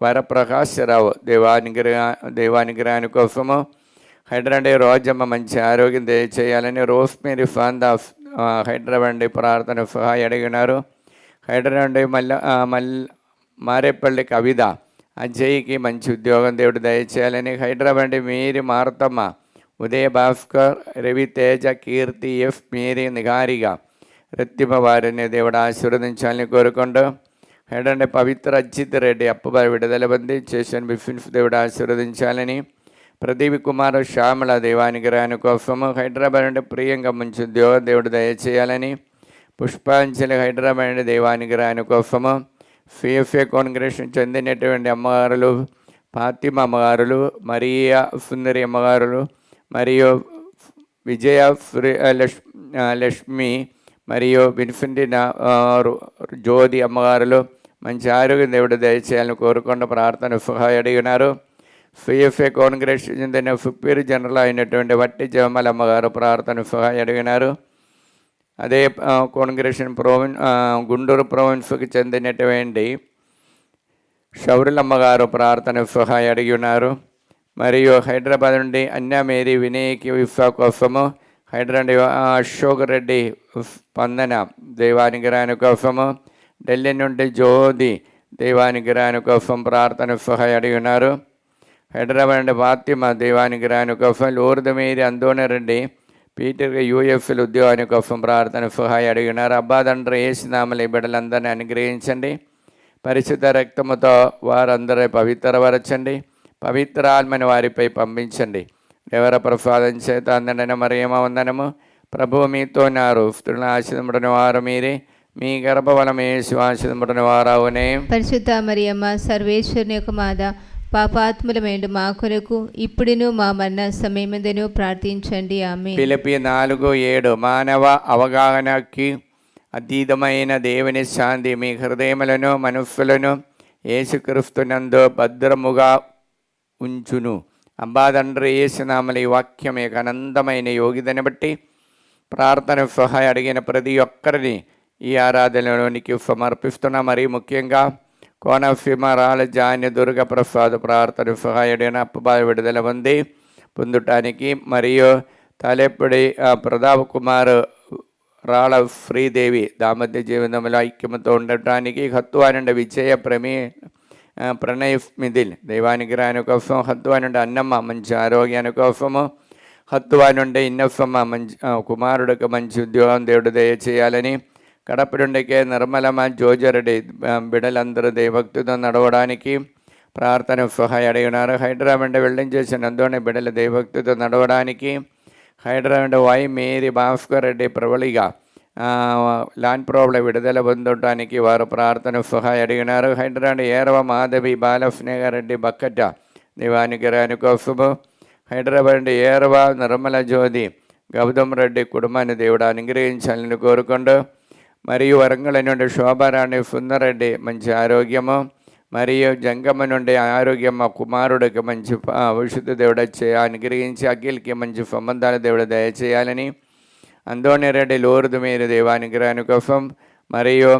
వరప్రకాశ్రావు దేవానుగ్రహాని కోసము, హైదరాబాద్ రోజమ్మ మంచి ఆరోగ్యం దయచేయాలని రోస్మేరీ ఫాందాస్ హైదరాబాద్ ప్రార్థన సహాయ అడిగినారు. హైదరాబాద్ మారేపల్లి కవిత అజయ్కి మంచి ఉద్యోగం దేవుడు దయచేయాలని, హైదరాబాద్ మేరీ మార్తమ్మ, ఉదయ భాస్కర్, రవితేజ, కీర్తి, ఎఫ్ మేరీ, నిగారిగ, రత్తిమ వారిని దేవుడు ఆశీర్వదించాలని కోరుకుంటూ, హైదరాబాద్ పవిత్ర అజిత్ రెడ్డి అప్పబారి విడుదల పొంది చేసిన బిఫిన్స్ దేవుడు ఆశీర్వదించాలని, ప్రదీప్ కుమార్ శ్యామల దేవానుగ్రహాని కోసము, హైదరాబాద్ నుండి ప్రియంగా మంచి ఉద్యోగం దేవుడు దయచేయాలని, పుష్పాంజలి హైదరాబాద్ దేవానుగ్రహాని కోసము, సిఎఫ్ఏ కాంగ్రెషన్ చెందినటువంటి అమ్మగారులు ఫాతిమా అమ్మగారులు, మరియా సుందరి అమ్మగారులు మరియు విజయ లక్ష్మి మరియు విన్ఫెంటిన జ్యోతి అమ్మగారులు మంచి ఆరోగ్యం దేవుడు దయచేయాలని కోరుకుంటూ ప్రార్థన సహాయ అడిగినారు. సిఎఫ్ఏ కాంగ్రెస్ చెందిన సుపీరియర్ జనరల్ అయినటువంటి వట్టి జవమల అమ్మగారు ప్రార్థన సహాయ అడిగినారు. అదే కాంగ్రెషన్ గుంటూరు ప్రావిన్స్కి చెందినటువంటి షౌరులమ్మ గారు ప్రార్థన సహాయ అడిగి ఉన్నారు. మరియు హైదరాబాద్ నుండి అన్య మేరీ వినయ్కి విఫా కోసము, హైదరాబాద్ అశోక్ రెడ్డి స్పందన దేవానుగ్రహాని కోసము, ఢిల్లీ నుండి జ్యోతి దేవానుగ్రహాని కోసం ప్రార్థన సహాయ అడిగి ఉన్నారు. హైదరాబాద్ నుండి ఫాతిమా దేవానుగ్రహాని కోసం, లూర్దు మేరీ అందోనరెడ్డి పీటర్గా యూఎఫ్ఎల్ ఉద్యోగాని కోసం ప్రార్థన సహాయ అడిగినారు. అబ్బా తండ్రి ఏసునామలు ఈ బిడ్డలందరినీ అనుగ్రహించండి, పరిశుద్ధ రక్తముతో వారందరూ పవిత్రపరచండి, పవిత్ర ఆత్మని వారిపై పంపించండి. ఎవర ప్రసాదం చేత అందడన మరియమ్మ వందనము, ప్రభువు మీతో ఉన్నారు, స్త్రీలను ఆశీర్వదింపబడిన వారు మీరే, మీ గర్భఫలము యేసు ఆశీర్వదింపబడిన వారవునే. పరిశుద్ధ మరియమ్మ సర్వేశ్వరుని యొక్క మాత, పాపాత్ములమైన మా కొరకు ఇప్పుడును మా మరణ సమయమందును ప్రార్థించండి. ఆమె. ఫిలిప్పీ 4:7 మానవ అవగాహనకి అతీతమైన దేవుని శాంతి మీ హృదయములను మనస్సులను యేసుక్రీస్తునందు భద్రముగా ఉంచును. అబ్బా తండ్రి యేసునామములో ఈ వాక్యం యొక్క అనంతమైన యోగిదని బట్టి ప్రార్థన సహాయ అడిగిన ప్రతి ఒక్కరిని ఈ ఆరాధనలోనికి సమర్పిస్తున్నా. మరి ముఖ్యంగా కోనసీమ రాలజాని దుర్గప్రసాద్ ప్రార్థన సహాయుడైన అప్పబాయి విడుదల పొందటానికి, మరియు తలెప్పుడి ప్రతాప్ కుమార్ రాళ శ్రీదేవి దాంపత్య జీవితంలో ఐక్యమతో ఉండటానికి, హత్వా నుండి విజయ ప్రణయ్ మిథిల్ దైవానుగ్రహాని కోసం, హత్వా నుండి అన్నమ్మ మంచి ఆరోగ్యాని కోసము, హత్వా నుండి ఇన్నఫమ్మ మంచి కుమారుడికి మంచి ఉద్యోగం దేవుడు దయచేయాలని, కడప నుండికే నిర్మలమ్మ జోజరెడ్డి బిడ్డలందరూ దైవభక్తితో నడవడానికి ప్రార్థన సహాయ అడిగినారు. హైదరాబాద్ వెల్డింగ్ చేసిన అందోని బిడ్డల దైవభక్తితో నడవడానికి, హైదరాబాద్ వై మేరీ భాస్కర్ రెడ్డి ప్రబలిగా ల్యాండ్ ప్రాబ్లం విడుదల పొందడానికి వారు ప్రార్థన సహాయ అడిగినారు. హైదరాబాద్ ఏరవ మాధవి బాలస్నేహారెడ్డి బక్కట దేవానుగ్రహాని కోసము, హైదరాబాద్ ఏరవ నిర్మల జ్యోతి గౌతమ్ రెడ్డి కుటుంబాన్ని దేవుడు అనుగ్రహించాలని కోరుకుంటూ, మరియు వరంగల్ నుండి శోభారాణి సుందరెడ్డి మంచి ఆరోగ్యము, మరియు జంగమ్మ నుండి ఆరోగ్యమ్మ కుమారుడికి మంచి భవిష్యత్తు దేవుడు అనుగ్రహించి అఖిల్కి మంచి సంబంధాలు దేవుడు దయచేయాలని, అందోని రెడ్డి లూర్దు మీరు దేవానుగ్రహాని కోసం, మరియు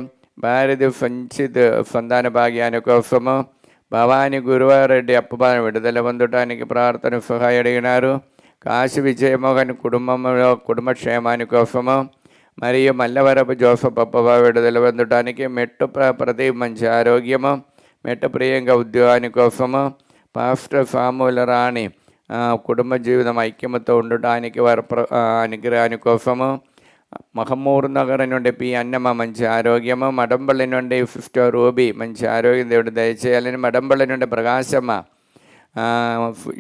భారతి సంచిత్ సంతాన భాగ్యాని కోసము, భవాని గురువారెడ్డి అప్పబాని విడుదల పొందటానికి ప్రార్థన సహాయ అడిగినారు. కాశీ విజయమోహన్ కుటుంబంలో కుటుంబ క్షేమాని కోసము, మరియు మల్లవరపు జోసఫ్ అప్పబా విడుదల పొందటానికి, మెట్టు ప్రదీప్ మంచి ఆరోగ్యము, మెట్టు ప్రియంగా ఉద్యోగాని కోసము, పాస్టర్ సామూల రాణి కుటుంబ జీవితం ఐక్యమతో ఉండటానికి వారి అనుగ్రహాని కోసము, మహమూర్ నగర్ నుండి పి అన్నమ్మ మంచి ఆరోగ్యము, మడంపల్లి నుండి సిస్టర్ రూబీ మంచి ఆరోగ్యం దేవుడు దయచేయాలని, మడంపల్లి నుండి ప్రకాశమ్మ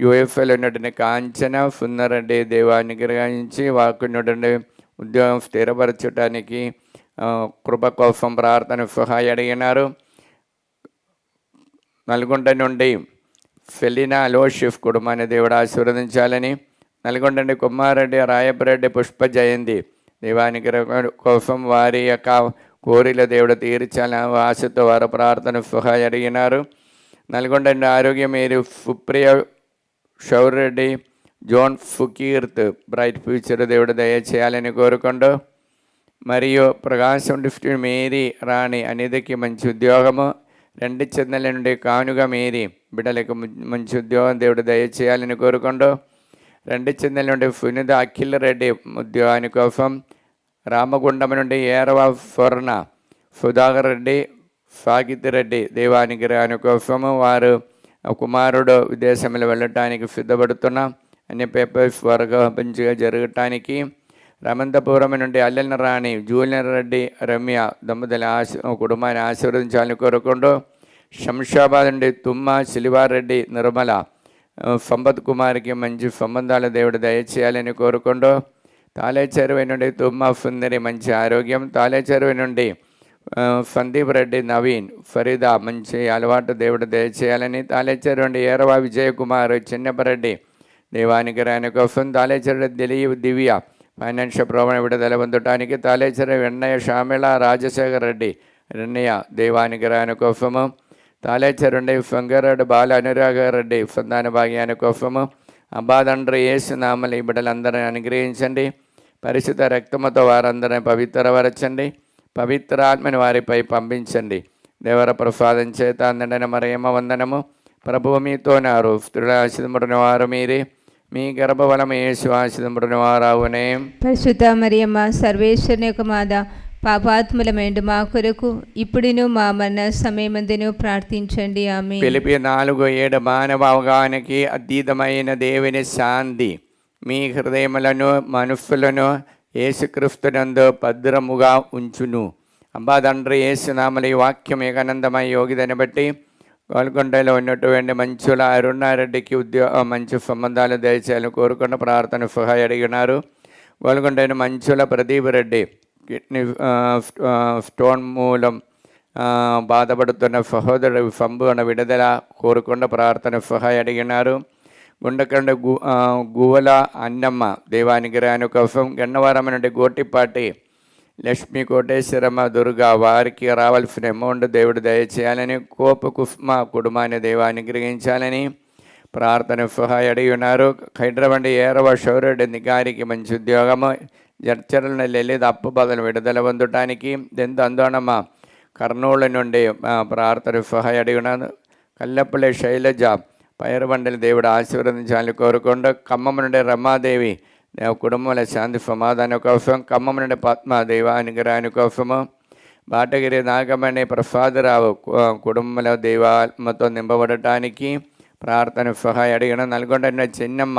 యుఎఫ్ఎల్ ఉన్నటువంటి కాంచన సుందరెడ్డి దేవానుగ్రహించి వాకున్నటువంటి ఉద్యోగం స్థిరపరచడానికి కృప కోసం ప్రార్థన సహాయ అడిగినారు. నల్గొండ నుండి ఫెలినా లోషిఫ్ కుటుంబాన్ని దేవుడు ఆశీర్వదించాలని, నల్గొండ నుండి కుమారెడ్డి రాయపరెడ్డి పుష్ప జయంతి దేవానుగ్రహం కోసం వారి యొక్క కోరిల దేవుడు తీర్చాలని ఆశతో వారు ప్రార్థన సహాయ అడిగినారు. నల్గొండ నుండి ఆరోగ్యం మీరు సుప్రియ షౌరెడ్డి జోన్ ఫుకీర్త్ బ్రైట్ ఫ్యూచర్ దేవుడు దయచేయాలని కోరుకుంటూ, మరియు ప్రకాశం డిస్ట్రిక్ట్ మేరీ రాణి అనేదికి మంచి ఉద్యోగము, రెండు చెందల నుండి కానుగా మేరీ బిడ్డలకు మంచి ఉద్యోగం దేవుడు దయచేయాలని కోరుకుంటూ, రెండు చెందల నుండి సునీత అఖిల్ రెడ్డి ఉద్యోగాని కోసం, రామగుండం నుండి ఏరవ స్వర్ణ సుధాకర్ రెడ్డి సాగిత్ రెడ్డి దేవానుగ్రహాని కోసము వారు కుమారుడు విదేశంలో వెళ్ళటానికి సిద్ధపడుతున్నాం. అన్ని పేపర్స్ త్వరగా మంచిగా జరగటానికి, రమంతపురం నుండి అల్లెన రాణి జూనియర్ రెడ్డి రమ్య దంపతుల కుటుంబాన్ని ఆశీర్వదించాలని కోరుకుంటూ, శంషాబాద్ నుండి తుమ్మ శిలివారెడ్డి నిర్మల సంపత్ కుమార్కి మంచి సంబంధాలు దేవుడు దయచేయాలని కోరుకుంటూ, తాలేచెరువు నుండి తుమ్మ సుందరి మంచి ఆరోగ్యం, తాలేచెరువు నుండి సందీప్ రెడ్డి నవీన్ ఫరీదా మంచి అలవాటు దేవుడు దయచేయాలని, తాలేచెరువు నుండి ఏరవ విజయకుమార్ చిన్నపరెడ్డి దేవానుగ్రహాని కోసం, తాలేచెరువు దివ్య ఫైనాన్షియల్ ప్రాబ్లం విడుదల పొందటానికి, తాలేచెరువు వెన్నయ్య షామిళ రాజశేఖర్ రెడ్డి రెన్నయ్య దేవానుగ్రహాని కోసము, తాలేచెరువు నుండి ఫంగారెడ్డి బాల అనురాగారెడ్డి సంతాన భాగ్యాని కోసము, అబ్బాదండ్రి యేసునామలు ఈ బిడ్డలందరినీ అనుగ్రహించండి. పరిశుద్ధ రక్తముతో వారందరినీ పవిత్రపరచండి, పవిత్ర ఆత్మని వారిపై పంపించండి. దేవర ప్రసాదం చేత అందడన మరేమ వందనము. ప్రభువు మీతో నారు, స్త్రీల ఆశీర్వదింపబడిన వారు మీరే, మీ గర్భఫలము యేసు ఆశీర్వదింపబడిన వారవునే. పరిశుద్ధ మరియమ్మ సర్వేశ్వరుని యొక్క మాత, పాపాత్ములమైండు మా కొరకు ఇప్పుడును మా మరణ సమయమందును ప్రార్థించండి. ఆమేన్. ఫిలిప్పీ 4:7 మానవ అవగాహనకి అతీతమైన దేవుని శాంతి మీ హృదయములను మనస్సులను యేసుక్రీస్తునందు భద్రముగా ఉంచును. అబ్బా తండ్రి యేసునామల ఈ వాక్యం ఏకానందమై యోగిదని బట్టి గోల్కొండలో ఉన్నటువంటి మంచుల అరుణారెడ్డికి మంచి సంబంధాలు దయచేయాలని కోరుకున్న ప్రార్థన సహాయ అడిగినారు. గోల్కొండ మంచుల ప్రదీప్ రెడ్డి కిడ్నీ స్టోన్ మూలం బాధపడుతున్న సహోదరుడు సంపూర్ణ విడుదల కోరుకున్న ప్రార్థన సహాయ అడిగినారు. గుండకండ గువ్వల అన్నమ్మ దేవానుగ్రహాని కోసం, గన్నవరం నుండి గోటిపాటి లక్ష్మీ కోటేశ్వరమ్మ దుర్గా వారికి రావాల్సిన అమౌంట్ దేవుడు దయచేయాలని, కోపు కుస్మ కుటుంబాన్ని దేవానుగ్రహించాలని ప్రార్థన సహాయ అడిగి ఉన్నారు. హైదరాబాద్ ఏరవ షౌరెడ్డి గారికి మంచి ఉద్యోగము, జడ్చర్ల లలిత అప్పు బదులు విడుదల పొందటానికి, దెంత అందోణమ్మ కర్నూలు నుండి ప్రార్థన సహాయ అడిగి ఉన్నారు. కల్లెపల్లి శైలజ పైరబండలి దేవుడు ఆశీర్వదించాలని కోరుకుంటూ, ఖమ్మం నుండి రమాదేవి కుటుంబంలో శాంతి సమాధానం కోసం, ఖమ్మం నుండి పద్మ దేవానుగ్రహాని కోసము, బాటగిరి నాగమణి ప్రసాదరావు కుటుంబంలో దైవాత్మతో నింపబడటానికి ప్రార్థన సహాయ అడిగిన, నల్గొండ చిన్నమ్మ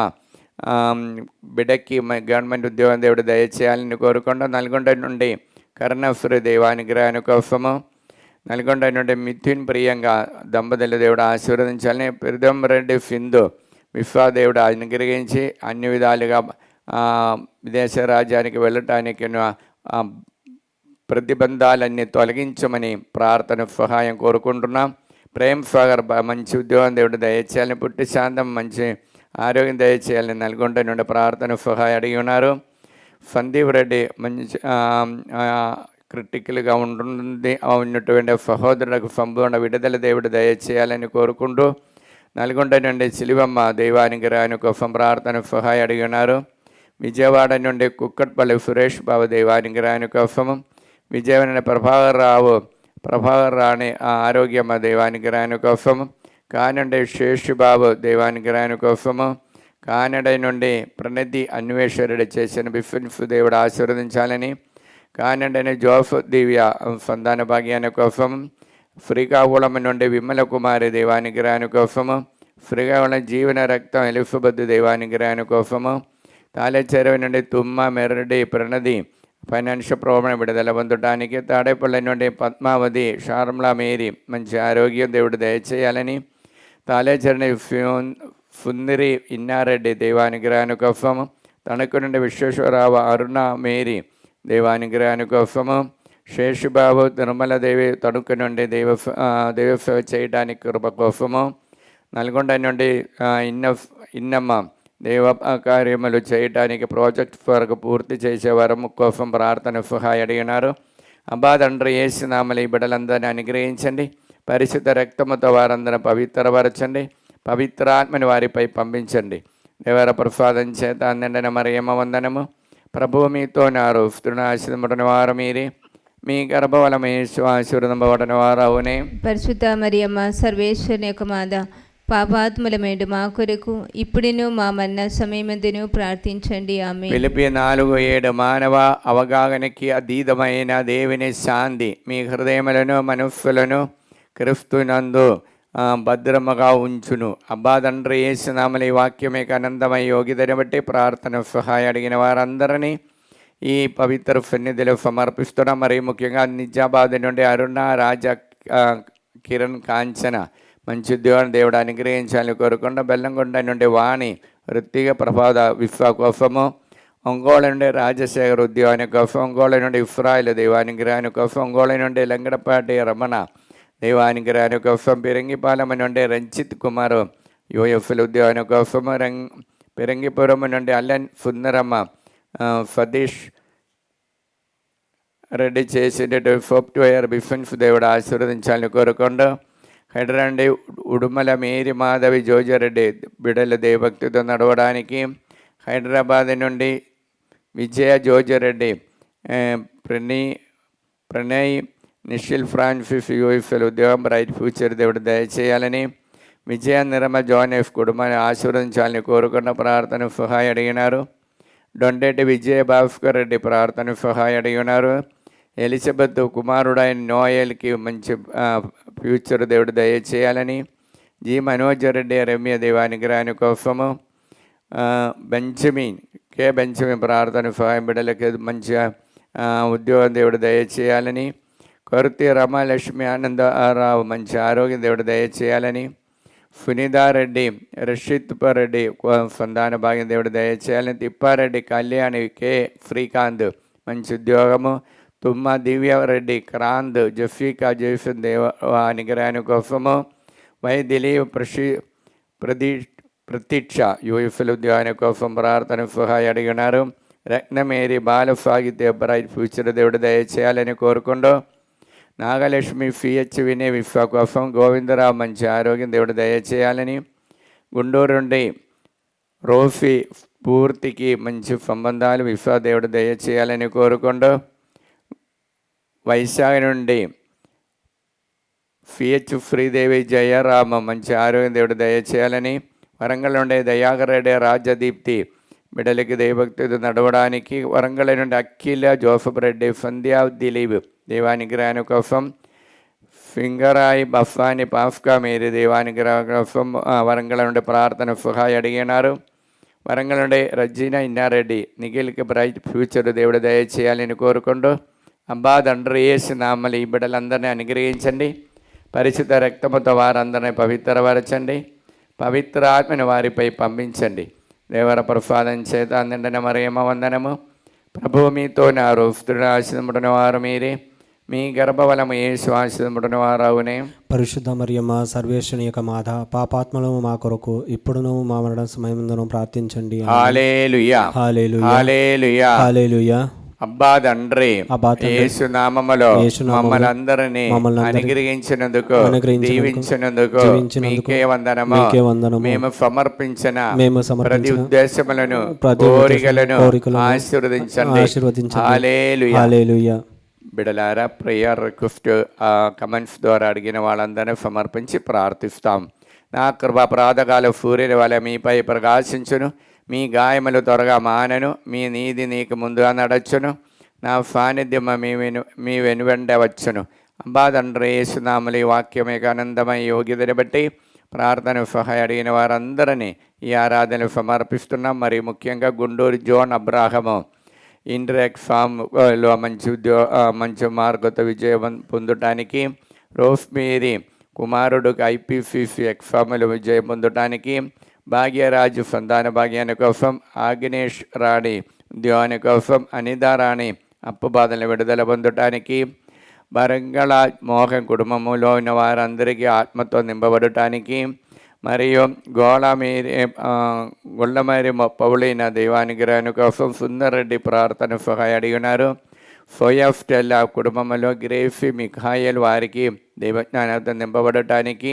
బిడ్డకి గవర్నమెంట్ ఉద్యోగం దేవుడు దయచేయాలని కోరుకుంటూ, నల్గొండ నుండి కరుణశ్రీ దేవానుగ్రహాని కోసము, నల్గొండ నుండి మిథున్ ప్రియంగా దంపతుల దేవుడు ఆశీర్వదించాలని, పెరిదం రెడ్డి సింధు విశ్వాదేవుడు అనుగ్రహించి అన్ని విధాలుగా విదేశ రాజ్యానికి వెళ్ళటానికి ప్రతిబంధాలన్నీ తొలగించమని ప్రార్థన సహాయం కోరుకుంటున్నాం. ప్రేమ్ సాగర్ మంచి ఉద్యోగం దేవుడు దయచేయాలని, పుట్టి శాంతం మంచి ఆరోగ్యం దయచేయాలని నల్గొండ నుండి ప్రార్థన సహాయం అడిగి ఉన్నారు. సందీప్ రెడ్డి మంచి క్రిటికల్గా ఉన్నటువంటి సహోదరులకు సంపూర్ణ విడుదల దేవుడు దయచేయాలని కోరుకుంటూ, నల్గొండ నుండి సిలివమ్మ దైవానుగ్రహాని కోసం ప్రార్థన సహాయం అడిగి ఉన్నారు. విజయవాడ నుండి కుక్కట్పల్లి సురేష్ బాబు దైవానుగ్రహాని కోసము, విజయవాడ నుండి ప్రభాకర్ రాణి ఆరోగ్యమ్మ దైవానుగ్రహాని కోసము, కానుండి శేషుబాబు దైవానుగ్రహాని కోసము, కానడ నుండి ప్రణతి అన్వేషరుడు చేసిన బిఫిన్స్ దేవుడు ఆశీర్వదించాలని, కానడని జోఫ్ దివ్య సంతాన భాగ్యాని కోసం, శ్రీకాకుళం నుండి విమల కుమారి దైవానుగ్రహాని కోసము, శ్రీకాకుళం జీవన రక్తం ఎలిఫబద్దు దైవానుగ్రహాని కోసము, తాళచెరువు నుండి తుమ్మ మెరడి ప్రణది ఫైనాన్షియల్ ప్రాబ్లం విడుదల పొందడానికి, తాడేపల్లి నుండి పద్మావతి షార్మలా మేరీ మంచి ఆరోగ్యం దేవుడు దయచేయాలని, తాలేచరణి ఫుందిరి ఇన్నారెడ్డి దైవానుగ్రహానికోసము, తణుకు నుండి విశ్వేశ్వరరావు అరుణ మేరీ దైవానుగ్రహానికోసము, శేషుబాబు తిరుమలదేవి తణుకు నుండి దైవ సేవ చేయడానికి కృప కోసము, నల్గొండ నుండి ఇన్నమ్మ దేవ కార్యములు చేయడానికి ప్రాజెక్ట్ వరకు పూర్తి చేసే వరము కోసం ప్రార్థన సహాయ అడిగినారు. అబ్బా తండ్రి యేసునామములో ఈ బిడ్డలందరినీ అనుగ్రహించండి. పరిశుద్ధ రక్తముతో వారందరూ పవిత్రపరచండి. పవిత్రాత్మని వారిపై పంపించండి. దేవర ప్రసాదం చేత అందిన మరియమ్మ వందనము. ప్రభువు మీతో నారు, స్త్రీని ఆశీర్వదింపబడిన వారు మీరే, మీ గర్భఫలము యేసు ఆశీర్వదింపబడిన వారు అవునే. పరిశుద్ధ మరియమ్మ సర్వేశ్వరుని యొక్క మాత, పాపాత్ముల మేడు మా కొరకు ఇప్పుడును మా మరణ సమయమందును ప్రార్థించండి. ఆమేన్. ఫిలిప్పీ 4:7 మానవ అవగాహనకి అతీతమైన దేవుని శాంతి మీ హృదయములను మనస్సులను క్రీస్తునందు భద్రముగా ఉంచును. అబ్బా తండ్రి యేసునామములో ఈ వాక్యమే అనంతమై యోగ్యతను బట్టి ప్రార్థన సహాయం అడిగిన వారందరినీ ఈ పవిత్ర సన్నిధిలో సమర్పిస్తున్నాం. మరి ముఖ్యంగా నిజామాబాద్ నుండి అరుణ, రాజా, కిరణ్, కాంచన మంచి ఉద్యోగాన్ని దేవుడు అనుగ్రహించాలని కోరుకుండా, బెల్లంకొండ నుండి వాణి, వృత్తిగా ప్రభాద విశ్వ కోసము, ఒంగోలు నుండి రాజశేఖర్ ఉద్యోగాని కోసం, ఒంగోలు నుండి ఇఫ్రాయిల్ దైవానుగ్రహాని కోసం, ఒంగోలు నుండి లంగడపాటి రమణ దైవానుగ్రహాని కోసం, పిరంగిపాలెం నుండి రంజిత్ కుమార్ యుఎఫ్ఎల్ ఉద్యోగాని కోసము, పిరంగిపురం నుండి అల్లెన్ సుందరమ్మ సతీష్ రెడ్డి చేసేటట్టు సాఫ్ట్వేర్ బిఫెన్స్ దేవుడు ఆశీర్వదించాలని కోరుకుండా, హైదరాబాద్ ఉడుమల మేరీ మాధవి జోజారెడ్డి బిడల దేవభక్తితో నడవడానికి, హైదరాబాద్ నుండి విజయ జోజారెడ్డి, ప్రణయ్ నిషిల్ ఫ్రాన్సిస్ యూఎఫ్ఎల్ ఉద్యోగం బ్రైట్ ఫ్యూచర్ దేవుడు దయచేయాలని, విజయ నిర్మల జాన్ ఎఫ్ కుటుంబాన్ని ఆశీర్వదించాలని కోరుకున్న ప్రార్థన సహాయం అడిగినారు. దొండేటి విజయ భాస్కర్ రెడ్డి ప్రార్థన సహాయం అడిగినారు. ఎలిజబెత్ కుమారుడైన నోయల్కి మంచి ఫ్యూచర్ దేవుడు దయచేయాలని, జి మనోజ్ రెడ్డి రమ్య దేవానుగ్రహాని కోసము, బెంజమిన్ ప్రార్థన సహాయం బిడ్డలకి మంచిగా ఉద్యోగం దేవుడు దయచేయాలని, కొరతి రమాలక్ష్మి ఆనందరావు మంచి ఆరోగ్యం దేవుడు దయచేయాలని, సునీతారెడ్డి, రషిత్ రెడ్డి సంతాన భాగ్యం దేవుడు దయచేయాలని, తిప్పారెడ్డి కళ్యాణి, కె శ్రీకాంత్ మంచి ఉద్యోగము, తుమ్మ దివ్యారెడ్డి, క్రాంత్, జఫీకా జేసన్ దేవ అనుగ్రహాని కోసము, వై దిలీప్ ప్రతీక్ష యూఎఫ్ఎల్ ఉద్యోగాని కోసం ప్రార్థన సహాయం అడిగినారు. రత్నమేరి బాల సాగిత్య బ్రైట్ ఫ్యూచర్ దేవుడు దయచేయాలని కోరుకుంటూ, నాగలక్ష్మి సిహెచ్ వినే విశ్వ కోసం, గోవిందరావు మంచి ఆరోగ్యం దేవుడు దయచేయాలని, గుంటూరు నుండి రోఫీ పూర్తికి మంచి సంబంధాలు విశ్వ దేవుడు దయచేయాలని కోరుకుంటూ, వైశాఖ నుండి సిహెచ్ శ్రీదేవి జయరామ మంచి ఆరోగ్యం దేవుడు దయచేయాలని, వరంగల్ నుండి దయాకర్ రెడ్డి, రాజదీప్తి బిడ్డలకి దైవభక్తితో నడవడానికి, వరంగల్ నుండి అఖిల, జోసఫ్ రెడ్డి, సంధ్యా, దిలీప్ దేవానుగ్రహాని కోసం, సింగరాయి బఫాని పాఫ్కా మేరీ దేవానుగ్రహం కోసం వరంగల్ నుండి ప్రార్థన సహాయం అడిగినారు. వరంగల్ నుండి రజీనా ఇన్నారెడ్డి, నిఖిల్కి బ్రైట్ ఫ్యూచర్ దేవుడు దయచేయాలని కోరుకుంటూ, అబ్బా తండ్రి యేసునామములో ఈ బిడ్డలందరినీ అనుగ్రహించండి. పరిశుద్ధ రక్తముతో వారందరినీ పవిత్రపరచండి. పవిత్ర ఆత్మని వారిపై పంపించండి. దేవర ప్రసాదం చేత అందిన మరియమ్మ వందనము. ప్రభువు మీతో నారు, స్త్రీని ఆశీర్వదింపబడిన వారు మీరే, మీ గర్భఫలము యేసు ఆశీర్వదింపబడిన వారు అవునే. పరిశుద్ధ మరియమ్మ సర్వేశ్వరుని యొక్క మాత, పాపాత్మలము మా కొరకు ఇప్పుడును మా మరణ సమయముందును ప్రార్థించండి. హల్లెలూయా, హల్లెలూయా, హల్లెలూయా, హల్లెలూయా. అబ్బా తండ్రి యేసు నామములో మమ్మల్ని అందరినీ అనుగ్రహించినందుకు, దీవించినందుకు మీకే వందనము. మేము సమర్పించిన ప్రతి ఉద్దేశములను, కోరికలను ఆశీర్వదించండి. హల్లెలూయా. బిడలారా, ప్రేయర్ రిక్వెస్ట్ కమెంట్స్ ద్వారా అడిగిన వాళ్ళందరినీ సమర్పించి ప్రార్థిస్తాం. నా కృప ప్రాతకాల సూర్యుని వలె మీపై ప్రకాశించును, మీ గాయములు త్వరగా మానను, మీ నీతి నీకు ముందుగా నడచును, నా సాన్నిధ్యం మీ వెనువెంట వచ్చును. అబ్బా తండ్రి యేసునామములో ఈ వాక్యమే ఆనందమై యోగ్యతను బట్టి ప్రార్థన సహాయం అడిగిన వారందరినీ ఈ ఆరాధనలు సమర్పిస్తున్నాం. మరి ముఖ్యంగా గుంటూరు జోన్ అబ్రాహము ఇంటర్ ఎగ్జామ్లో మంచి మార్కుతో విజయం పొందటానికి, రోస్మేరీ కుమారుడికి ఐపీసీసీ ఎగ్జామ్లు విజయం పొందటానికి, భాగ్యరాజు సంతాన భాగ్యాన్ని కోసం, ఆగ్నేష్ రాణి ఉద్యోగాని కోసం, అనితా రాణి అప్పు బాధల విడుదల పొందటానికి, బరంగళ మోహన్ కుటుంబంలో ఉన్న వారందరికీ ఆత్మతో నింపబడటానికి, మరియు గొల్లమేరి పౌలైన దైవానుగ్రహాన్ని కోసం సుందర్ రెడ్డి ప్రార్థన సహాయ అడిగినారు. సోయా స్టెల్లా కుటుంబంలో గ్రేఫీ మిఖాయల్ వారికి దైవజ్ఞానంతో నింపబడటానికి,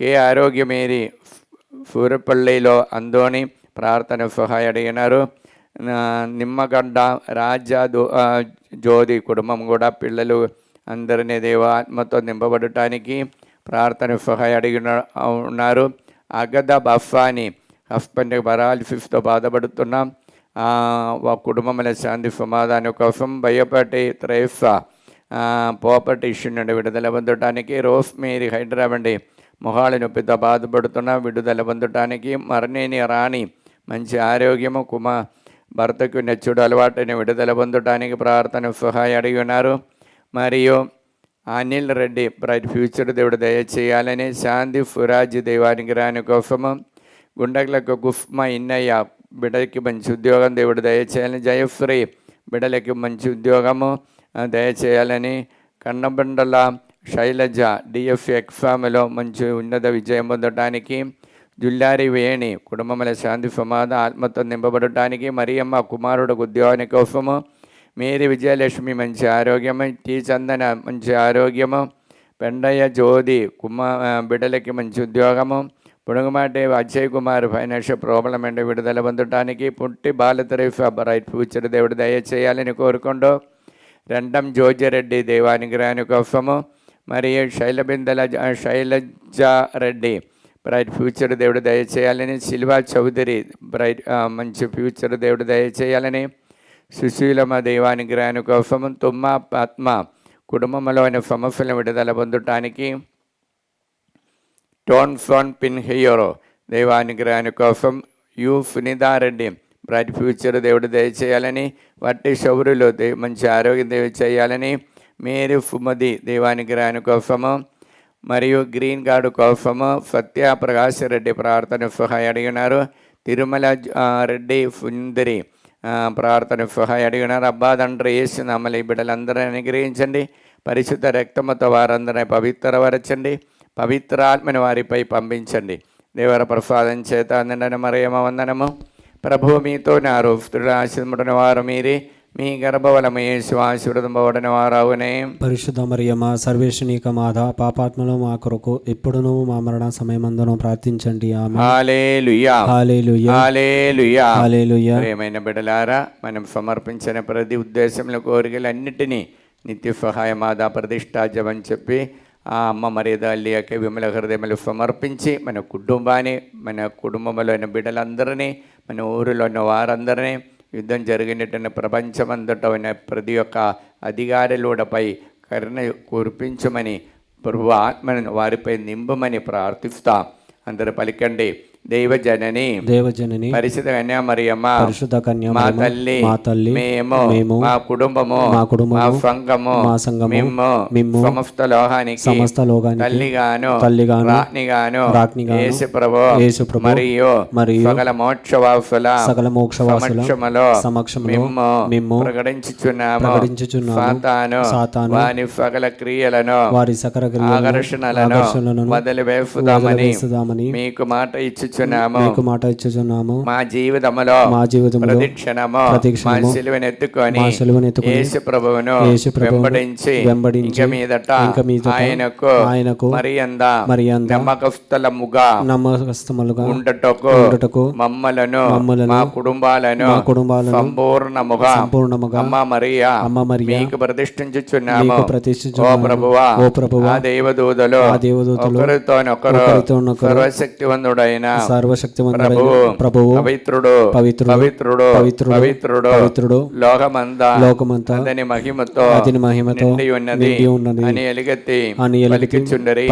కే ఆరోగ్యమేరి సూరపల్లిలో అందోని ప్రార్థన సహాయ అడిగినారు. నిమ్మగడ్డ రాజా జ్యోతి కుటుంబం కూడా పిల్లలు అందరినీ దేవాత్మతో నింపబడటానికి ప్రార్థన సహాయ అడిగిన ఉన్నారు. అగద బఫాని హస్బెండ్ పరాలిసిస్తో బాధపడుతున్నాం, కుటుంబంలో శాంతి సమాధానం కోసం, భయపటి త్రైఫా పోపటి ఇష్యూ నుండి విడుదల పొందటానికి, రోస్మేరీ హైదరాబాద్ మొహాల నొప్పితో బాధపడుతున్న విడుదల పొందటానికి, మరణేని రాణి మంచి ఆరోగ్యము, భర్తకు నెచ్చుడు అలవాటుని విడుదల పొందటానికి ప్రార్థన సహాయ అడిగి ఉన్నారు. మరియు అనిల్ రెడ్డి బ్రైట్ ఫ్యూచర్ దేవుడు దయచేయాలని, శాంతి ఫురాజ్ దైవానుగ్రహాన్ని కోసము, గుండెలకు గుఫ్మా ఇన్నయ్య బిడ్డకి మంచి ఉద్యోగం దేవుడు దయచేయాలని, జయశ్రీ బిడ్డలకి మంచి ఉద్యోగము దయచేయాలని, కన్నబండల శైలజ డిఎఫ్ ఎగ్జామ్లో మంచి ఉన్నత విజయం పొందడానికి, జుల్లారి వేణి కుటుంబంలో శాంతి సమాధ ఆత్మతో నింపబడటానికి, మరియమ్మ కుమారుడు ఉద్యోగాని కోసము, మేరీ విజయలక్ష్మి మంచి ఆరోగ్యము, టీ చందన మంచి ఆరోగ్యము, పెండయ్య జ్యోతి బిడ్డలకి మంచి ఉద్యోగము, పొడుగుమాటి అజయ్ కుమార్ ఫైనాన్షియల్ ప్రాబ్లం అంటే విడుదల పొందటానికి, పుట్టి బాలతరీఫ్ రైట్ ఫ్యూచర్ దేవుడు దయచేయాలని కోరుకుంటూ, రెండం జోజిరెడ్డి దేవానుగ్రహాని కోసము, మరియు శైలజారెడ్డి బ్రైట్ ఫ్యూచర్ దేవుడు దయచేయాలని, శిల్వా చౌదరి బ్రైట్ మంచి ఫ్యూచర్ దేవుడు దయచేయాలని, సుశీలమ్మ దైవానుగ్రహాని కోసం, తుమ్మ పద్మ కుటుంబంలోని సమస్యలను విడుదల పొందటానికి, టోన్ఫోన్ పిన్ హీరో దైవానుగ్రహాని కోసం, యు సునీతారెడ్డి బ్రైట్ ఫ్యూచర్ దేవుడు దయచేయాలని, వట్టి శౌరులు మంచి ఆరోగ్యం దయచేయాలని, మేరీ ఫుమది దైవానుగ్రహాని కోసము, మరియు గ్రీన్ కార్డు కోసము సత్యప్రకాశ్ రెడ్డి ప్రార్థన సహాయ అడిగినారు. తిరుమల రెడ్డి సుందరి ప్రార్థన సహాయ అడిగినారు. అబ్బా తండ్రి యేసు నామములో ఈ బిడ్డలందరినీ అనుగ్రహించండి, పరిశుద్ధ రక్తముతో వారందరినీ పవిత్రపరచండి, పవిత్రాత్మని వారిపై పంపించండి. దేవర ప్రసాదం చేత అందన మరియమ్మ వందనము. ప్రభువు మీతో నారు, స్త్రీలు ఆశీర్వదింపబడిన వారు మీరే, మీ గర్భఫలము యేసు ఆశీర్వదింపబడిన వారవునే. పరిశుద్ధ మరియమ్మ సర్వేశ్వరీక మాత, పాపాత్మలు మా కొరకు ఇప్పుడును మా మరణ సమయమందును ప్రార్థించండి. ఆమేన్. హల్లెలూయా, హల్లెలూయా, హల్లెలూయా, హల్లెలూయా. ప్రియమైన బిడ్డలారా, మనం సమర్పించిన ప్రతి ఉద్దేశంలో కోరికలన్నిటినీ నిత్య సహాయ మాదా ప్రతిష్టాజమని చెప్పి ఆ అమ్మ మరియదల్లియకి విమల హృదయములు సమర్పించి, మన కుటుంబాన్ని, మన కుటుంబంలో ఉన్న బిడ్డలందరినీ, మన ఊరిలో ఉన్న వారందరినీ, యుద్ధం జరిగినట్టు ప్రపంచమంతటా ఉన్న ప్రతి ఒక్క అధికారులపై కరుణ కురిపించమని, ప్రభు ఆత్మను వారిపై నింపమని ప్రార్థిస్తాం. అందరూ పలికండి. దేవజనని పరిశుద్ధ కన్యా మరియమ్మ, పరిశుద్ధ కన్యా మా తల్లి, మేము మా కుటుంబము, మా సంఘము, మేము సమస్త లోకానికి తల్లిగాను రాజ్ఞిగాను యేసు ప్రభు మరియు సకల మోక్షవాసుల సమక్షములో మేము ప్రకటించుచున్నాము. సాతాను వారి సకల క్రియలను ఆకర్షణలను వదిలివేసుదామని మీకు మాట ఇచ్చుచున్నాము. మా జీవితములో ప్రతిక్షణము మా సిలువను ఎత్తుకొని యేసు ప్రభువును వెంబడించి ఇంక మీదట ఆయనకు మరింత నమ్మకస్తులముగా ఉండటకు మమ్మలను మా కుటుంబాలను సంపూర్ణముగా అమ్మ మరియా మీకు ప్రతిష్ఠించుచున్నాము. ఓ ప్రభువా, ఆ దేవదూతలు ఒకరితోనొకరు సర్వశక్తివంతుడైన సర్వశక్తిమంతుడైన ప్రభువు పవిత్రుడు పవిత్రుడు పవిత్రుడు పవిత్రుడు పవిత్రుడు పవిత్రుడు లోకమంతా అతని మహిమతో నిండి ఉన్నది అని ఎలుగెత్తి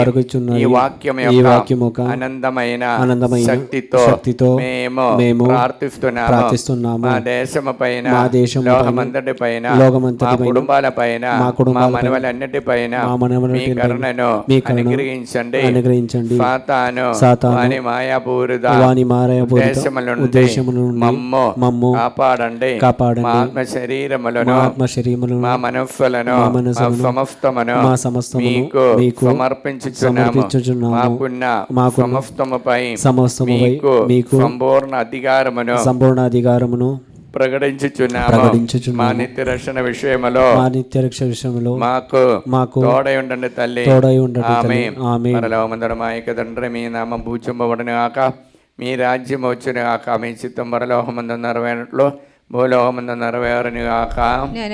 పలుకుచుండరి. ఈ వాక్యము ఆనందమైన శక్తితో మేము ప్రార్థిస్తున్నాము. మా దేశము పైన లోకమంతటి పైన మా కుటుంబాల పైన మా మనవలన్నిటి పైన మీ కరుణను అనుగ్రహించండి. సాతాను వాని మాయాపూరిత ఉద్దేశముల నుండి మమ్ము కాపాడండి. మా ఆత్మ శరీరములను మా మనస్సులను సమస్తమును మీకు సమర్పించుచున్నాము. మాకున్న సమస్తముపై మీకు సంపూర్ణ అధికారమును ప్రకటించుచున్నాము. మా నిత్య రక్షణ విషయములో మాకు తోడై ఉండండి తల్లి. ఆమేన్. పరలోకమందున్న మా యొక్క తండ్రి, మీ నామం పూజింపబడును గాక, మీ రాజ్యం వచ్చును గాక, మీ చిత్తం పరలోకమందు నెరవేరినట్లు భూలోకమందు నెరవేరును గాక.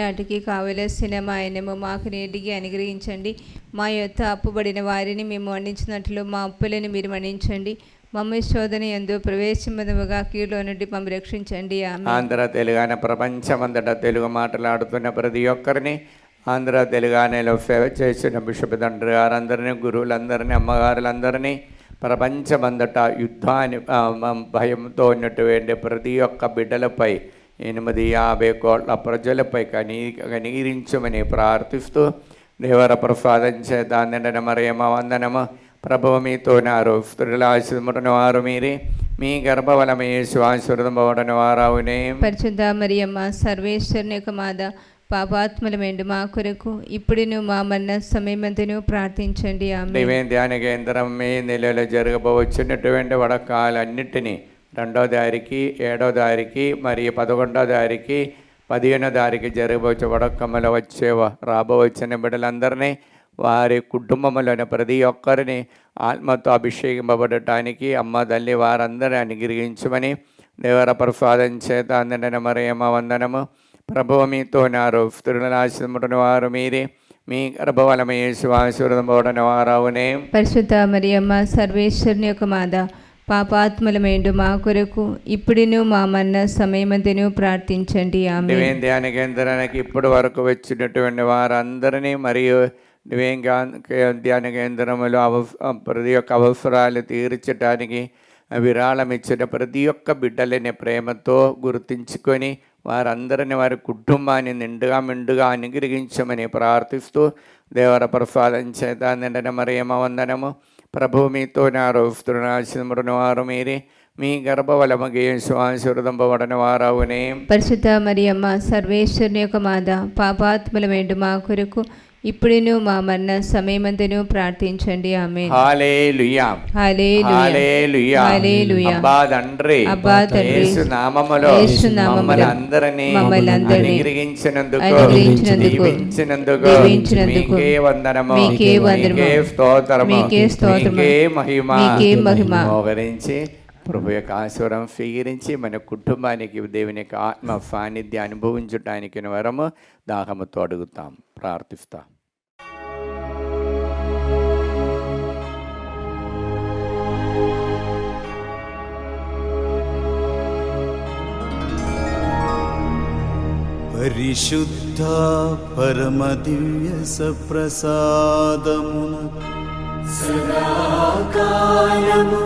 నాటికి కావలసిన మా ఆయనము మాకు నేటికి అనుగ్రహించండి. మా యొక్క అప్పుబడిన వారిని మేము మన్నించినట్లు మా అప్పులను మీరు మన్నించండి. మమ్మ శోధన యందు ప్రవేశింపదముగా కీడులో నుండి మమ్మల్ని రక్షించండి. ఆంధ్ర తెలుగాన ప్రపంచమంతటా తెలుగు మాట్లాడుతున్న ప్రతి ఒక్కరిని, ఆంధ్ర తెలుగానేలో సేవ చేసిన బిషప్ తండ్రి గారందరినీ, గురువులందరినీ, అమ్మగారులందరినీ, ప్రపంచమంతటా యుద్ధాన్ని భయంతో ఉన్నటువంటి ప్రతి ఒక్క బిడ్డలపై 850 కోట్ల ప్రజలపై కనికరించమని ప్రార్థిస్తూ, దేవర ప్రసాదం చేత నిండిన మరియమ్మ వందనము. ప్రభువు మీతో ఉన్నారు, స్త్రీల ఆశీర్వదింపబడిన వారు మీరే, మీ గర్భఫలము యేసు ఆశీర్వదింపబడిన వారవునే. పరిశుద్ధ మరియమ్మ సర్వేశ్వరుని యొక్క మాత, పాపాత్ములమేండు మా కొరకు ఇప్పుడును మా మరణ సమయమందును ప్రార్థించండి. ఆమేన్. ధ్యాన కేంద్రం మే నెలలో జరగబోచున్నటువంటి వడకాలన్నిటినీ 2వ తారీఖు, 7వ తారీఖు మరియు 11వ తారీఖు, 15వ తారీఖు జరగబోచే వడకమ్మలో రాబోవచ్చిన బిడ్డలందరినీ, వారి కుటుంబంలోని ప్రతి ఒక్కరిని ఆత్మతో అభిషేకింపబడటానికి అమ్మ తల్లి వారందరినీ అనుగ్రహించమని దేవర ప్రసాదం చేత నిండిన మరియమ్మ వందనము. ప్రభువు మీతో ఉన్నారు, స్త్రీలను ఆశీర్వదింపబడిన వారు మీరే, మీ గర్భఫలము యేసు ఆశీర్వదింపబడిన వారవునే. పరిశుద్ధ మరియమ్మ సర్వేశ్వరుని యొక్క మాత, పాపాత్ములమేండు మా కొరకు ఇప్పుడును మా మరణ సమయమందును ప్రార్థించండి. ఆమేన్. ధ్యాన కేంద్రానికి ఇప్పుడు వరకు వచ్చినటువంటి వారందరినీ మరియు ధ్యాన కేంద్రములో ప్రతి ఒక్క అవసరాలు తీర్చడానికి విరాళం ఇచ్చిన ప్రతి ఒక్క బిడ్డలని ప్రేమతో గుర్తించుకొని వారందరిని, వారి కుటుంబాన్ని మెండుగా అనుగ్రహించమని ప్రార్థిస్తూ, దేవర ప్రసాదం చేత నిండిన మరియమ్మ వందనము. ప్రభువు మీతో ఉన్నారు, స్త్రీలను ఆశీర్వదింపబడిన వారు మీరే, మీ గర్భఫలము యేసు ఆశీర్వదింపబడిన వారవునే. పరిశుద్ధ మరియమ్మ సర్వేశ్వరుని యొక్క మాత, పాపాత్ములమేండు మా కొరకు ఇప్పుడును మా మరణ సమయమందును ప్రార్థించండి. ఆమేన్. హల్లెలూయా హల్లెలూయా హల్లెలూయా. అబ్బా తండ్రి యేసు నామములో మమ్మల్ని అందరినీ అనుగ్రహించినందుకు మీకే వందనము, మీకే స్తోత్రము, మీకే మహిమ. మోకరించి ప్రభు యొక్క ఆశీర్వాదం స్వీకరించి మన కుటుంబానికి దేవుని యొక్క ఆత్మ సాన్నిధ్యం అనుభవించడానికి వరము దాహముతో అడుగుతాం, ప్రార్థిస్తాం. పరిశుద్ధ పరమ దివ్య సప్రసాదమున సదాకాలము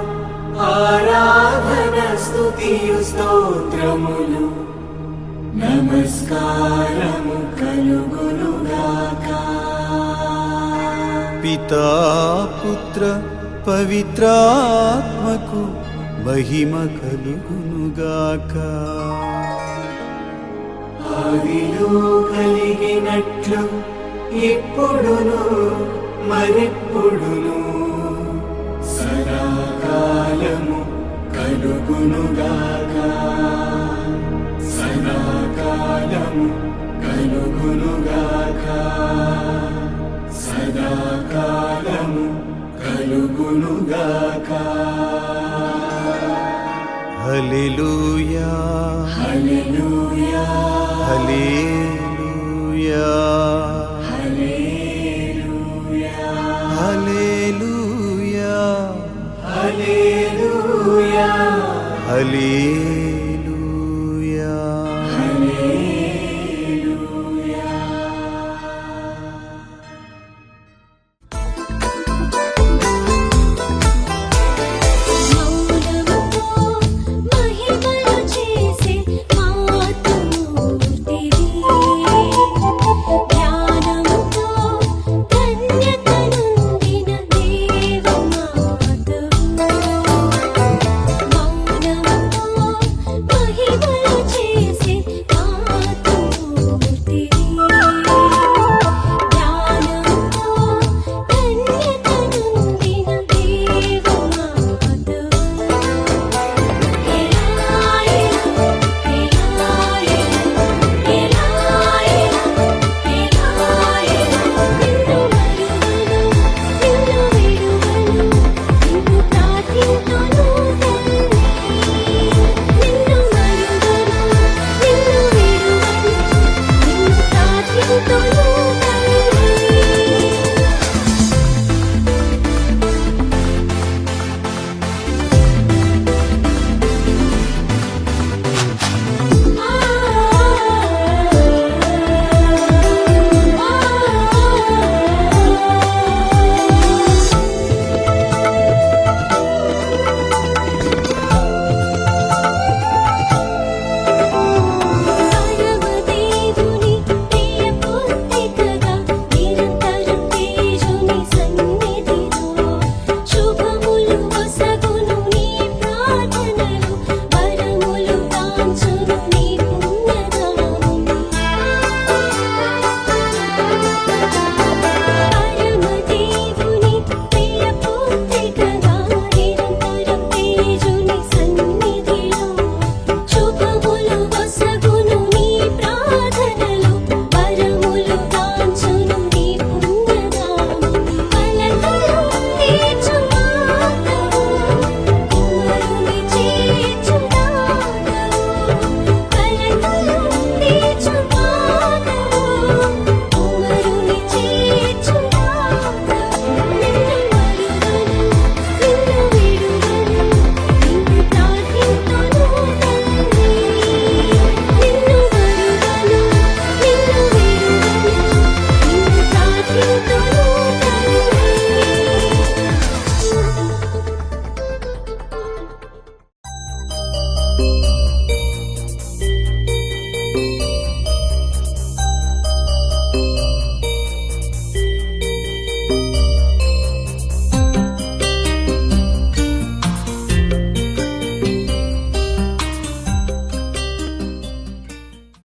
ఆరాధన స్తుతియు స్తోత్రములు నమస్కారము కలుగునుగాక. పితా పుత్ర పవిత్రాత్మకు మహిమ కలుగునుగాక. ఆదిలో కలిగినట్లు ఇప్పుడును మరెప్పుడును సదాకాలము కలుగునుగాక. సదాకాలము కలుగునుగాక. సదాకాలము కలుగునుగాక. హల్లెలూయా హల్లెలూయా హల్లెలూయా హల్లెలూయా హల్లెలూయా హల్లెలూయా హల్లెలూయా